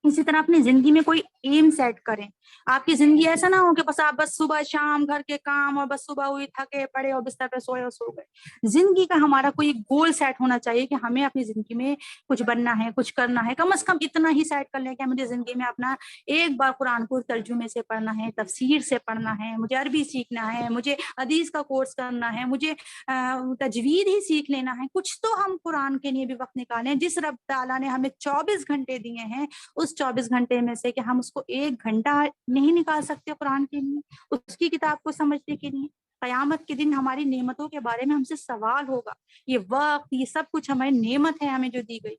اسی طرح اپنی زندگی میں کوئی ایم سیٹ کریں. آپ کی زندگی ایسا نہ ہو کہ بس آپ بس صبح شام گھر کے کام، اور بس صبح ہوئی تھکے پڑے اور بستر پہ سوئے اور سو گئے. زندگی کا ہمارا کوئی گول سیٹ ہونا چاہیے کہ ہمیں اپنی زندگی میں کچھ بننا ہے، کچھ کرنا ہے. کم از کم اتنا ہی سیٹ کر لیں کہ مجھے زندگی میں اپنا ایک بار قرآن کو ترجمے سے پڑھنا ہے، تفسیر سے پڑھنا ہے، مجھے عربی سیکھنا ہے، مجھے حدیث کا کورس کرنا ہے، مجھے تجوید ہی سیکھ لینا ہے. کچھ تو ہم قرآن کے لیے بھی وقت نکالیں. جس رب تعالیٰ نے ہمیں 24 گھنٹے دیے ہیں، اس 24 گھنٹے میں سے کہ ہم اس کو 1 گھنٹہ نہیں نکال سکتے قرآن کے لیے، اس کی کتاب کو سمجھنے کے لیے؟ قیامت کے دن ہماری نعمتوں کے بارے میں ہم سے سوال ہوگا. یہ وقت، یہ سب کچھ ہماری نعمت ہے ہمیں جو دی گئی.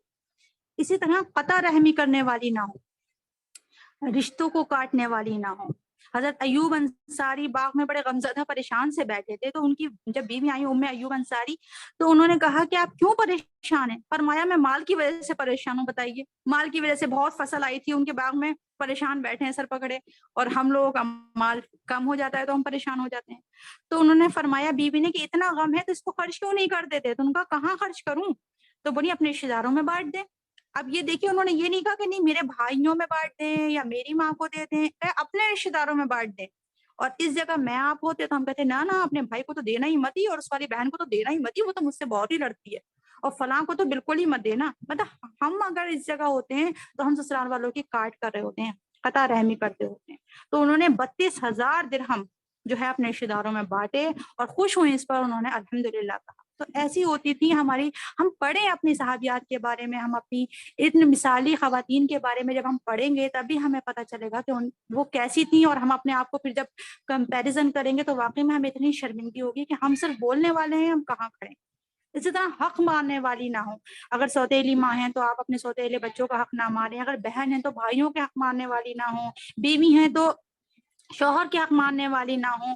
اسی طرح قطع رحمی کرنے والی نہ ہو، رشتوں کو کاٹنے والی نہ ہو. حضرت ایوب انصاری باغ میں بڑے غمزدہ پریشان سے بیٹھے تھے، تو ان کی جب بیوی آئی ام ایوب انصاری تو انہوں نے کہا کہ آپ کیوں پریشان ہیں؟ فرمایا میں مال کی وجہ سے پریشان ہوں. بتائیے، مال کی وجہ سے بہت فصل آئی تھی ان کے باغ میں، پریشان بیٹھے ہیں سر پکڑے، اور ہم لوگوں کا مال کم ہو جاتا ہے تو ہم پریشان ہو جاتے ہیں. تو انہوں نے فرمایا بیوی نے کہ اتنا غم ہے تو اس کو خرچ کیوں نہیں کر دیتے؟ تو ان کا کہاں خرچ کروں؟ تو بولی اپنے رشتے داروں میں بانٹ دیں. اب یہ دیکھیے انہوں نے یہ نہیں کہا کہ نہیں میرے بھائیوں میں بانٹ دیں یا میری ماں کو دے دیں، اپنے رشتے داروں میں بانٹ دیں. اور اس جگہ میں آپ ہوتے تو ہم کہتے نہ اپنے بھائی کو تو دینا ہی مت ہی، اور اس والی بہن کو تو دینا ہی مت ہی، وہ تو مجھ سے بہت ہی لڑتی ہے، اور فلاں کو تو بالکل ہی مت دینا. مطلب ہم اگر اس جگہ ہوتے ہیں تو ہم سسرال والوں کی کاٹ کر رہے ہوتے ہیں، قطع رحمی کرتے ہوتے ہیں. تو انہوں نے 32,000 درہم جو ہے اپنے رشتے داروں میں بانٹے اور خوش ہوئے اس پر. انہوں نے الحمدللہ کہا. تو ایسی ہوتی تھی ہماری. ہم پڑھیں اپنی صحابیات کے بارے میں, ہم اپنی اتنے مثالی خواتین کے بارے میں جب ہم پڑھیں گے تبھی ہمیں پتہ چلے گا کہ وہ کیسی تھیں, اور ہم اپنے آپ کو پھر جب کمپیریزن کریں گے تو واقعی میں ہمیں اتنی شرمندگی ہوگی کہ ہم صرف بولنے والے ہیں, ہم کہاں کھڑے. اسی طرح حق ماننے والی نہ ہو. اگر سوتیلی ماں ہیں تو آپ اپنے سوتیلے بچوں کا حق نہ مانیں, اگر بہن ہیں تو بھائیوں کے حق ماننے والی نہ ہو, بیوی ہیں تو شوہر کے حق ماننے والی نہ ہو,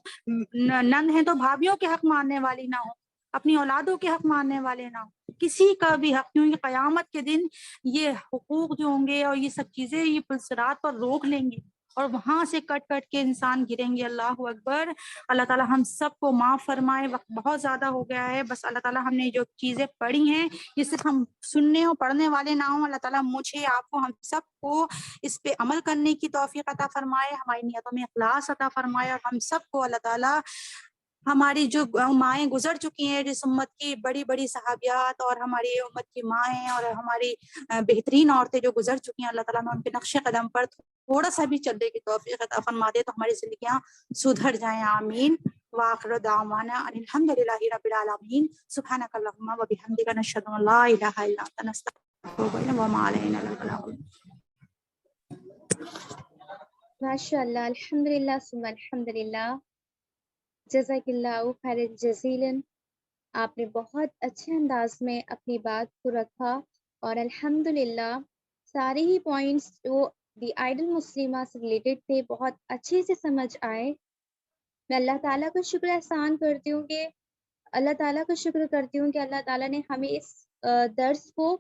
نند ہیں تو بھابھیوں کے حق ماننے والی نہ ہو, اپنی اولادوں کے حق ماننے والے نہ ہو, کسی کا بھی حق. کیونکہ قیامت کے دن یہ حقوق جو ہوں گے اور یہ سب چیزیں یہ پلسرات پر روک لیں گے اور وہاں سے کٹ کٹ کے انسان گریں گے. اللہ اکبر. اللہ تعالیٰ ہم سب کو معاف فرمائے. وقت بہت زیادہ ہو گیا ہے. بس اللہ تعالیٰ ہم نے جو چیزیں پڑھی ہیں یہ صرف ہم سننے اور پڑھنے والے نہ ہوں. اللہ تعالیٰ مجھے, آپ کو, ہم سب کو اس پہ عمل کرنے کی توفیق عطا فرمائے, ہماری نیتوں میں اخلاص عطا فرمائے, اور ہم سب کو اللہ تعالیٰ ہماری جو مائیں گزر چکی ہیں جس امت کی بڑی بڑی صحابیات, اور ہماری امت کی مائیں اور ہماری بہترین عورتیں جو گزر چکی ہیں, اللہ تعالیٰ نے ان کے نقش قدم پر تھوڑا سا بھی چلنے کی توفیق عطا فرما دے تو ہماری زندگیاں سدھر جائیں. آمین. وآخر دعوانا ان الحمد للہ رب العالمین. سبحانک اللہم و بحمدک نشہد ان لا الہ الا انت نستغفرک وما علینا الا البلاغ. ماشاء اللہ, الحمد للہ ثم الحمد للہ. جزاک اللہ خیر جزیلاً. آپ نے بہت اچھے انداز میں اپنی بات کو رکھا, اور الحمد للہ سارے ہی پوائنٹس جو دی آئیڈل مسلمہ سے ریلیٹڈ تھے بہت اچھے سے سمجھ آئے. میں اللہ تعالیٰ کا شکر احسان کرتی ہوں کہ اللہ تعالیٰ نے ہمیں اس درس کو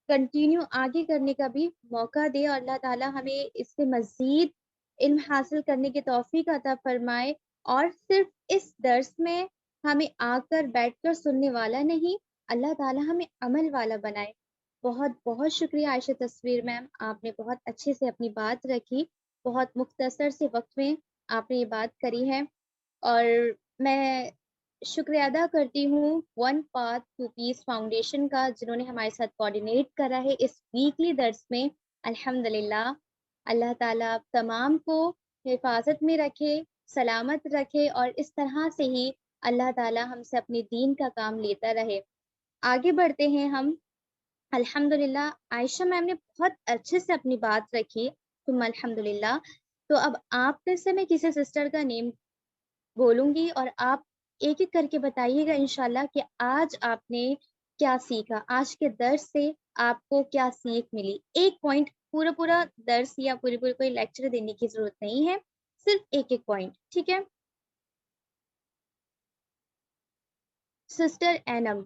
کنٹینیو آگے کرنے کا بھی موقع دے, اور اللہ تعالیٰ ہمیں اس سے مزید علم حاصل کرنے کی توفیق عطا فرمائے, اور صرف اس درس میں ہمیں آ کر بیٹھ کر سننے والا نہیں, اللہ تعالیٰ ہمیں عمل والا بنائے. بہت بہت شکریہ عائشہ تصویر میم, آپ نے بہت اچھے سے اپنی بات رکھی, بہت مختصر سے وقت میں آپ نے یہ بات کری ہے. اور میں شکریہ ادا کرتی ہوں One Path to Peace Foundation کا, جنہوں نے ہمارے ساتھ کوآرڈینیٹ کرا ہے اس ویکلی درس میں. الحمدللہ. اللہ تعالیٰ آپ تمام کو حفاظت میں رکھے, سلامت رکھے, اور اس طرح سے ہی اللہ تعالیٰ ہم سے اپنے دین کا کام لیتا رہے. آگے بڑھتے ہیں ہم. الحمدللہ عائشہ میم نے بہت اچھے سے اپنی بات رکھی, ثم الحمدللہ. تو اب آپ میں سے میں کسی سسٹر کا نیم بولوں گی اور آپ ایک ایک کر کے بتائیے گا انشاءاللہ کہ آج آپ نے کیا سیکھا, آج کے درس سے آپ کو کیا سیکھ ملی. ایک پوائنٹ, پورا درس یا پوری کوئی لیکچر دینے کی ضرورت نہیں ہے, صرف ایک ایک پوائنٹ, ٹھیک ہے. سسٹر اینم,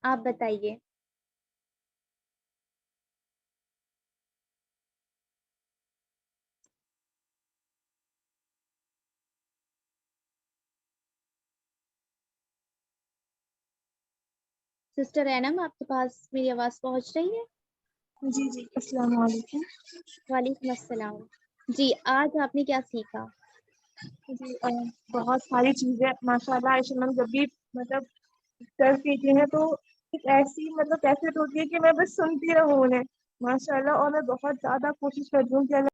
آپ بتائیے. سسٹر اینم, آپ کے پاس میری آواز پہنچ رہی ہے؟ جی السلام علیکم. وعلیکم السلام. جی, آج آپ نے کیا سیکھا؟ جی بہت ساری چیزیں ماشاء اللہ. عائشہ میم جب بھی درس دیتی ہیں تو ایک ایسی کیفیت ہوتی ہے کہ میں بس سنتی رہوں انہیں ماشاء اللہ. اور میں بہت زیادہ کوشش کرتی ہوں کہ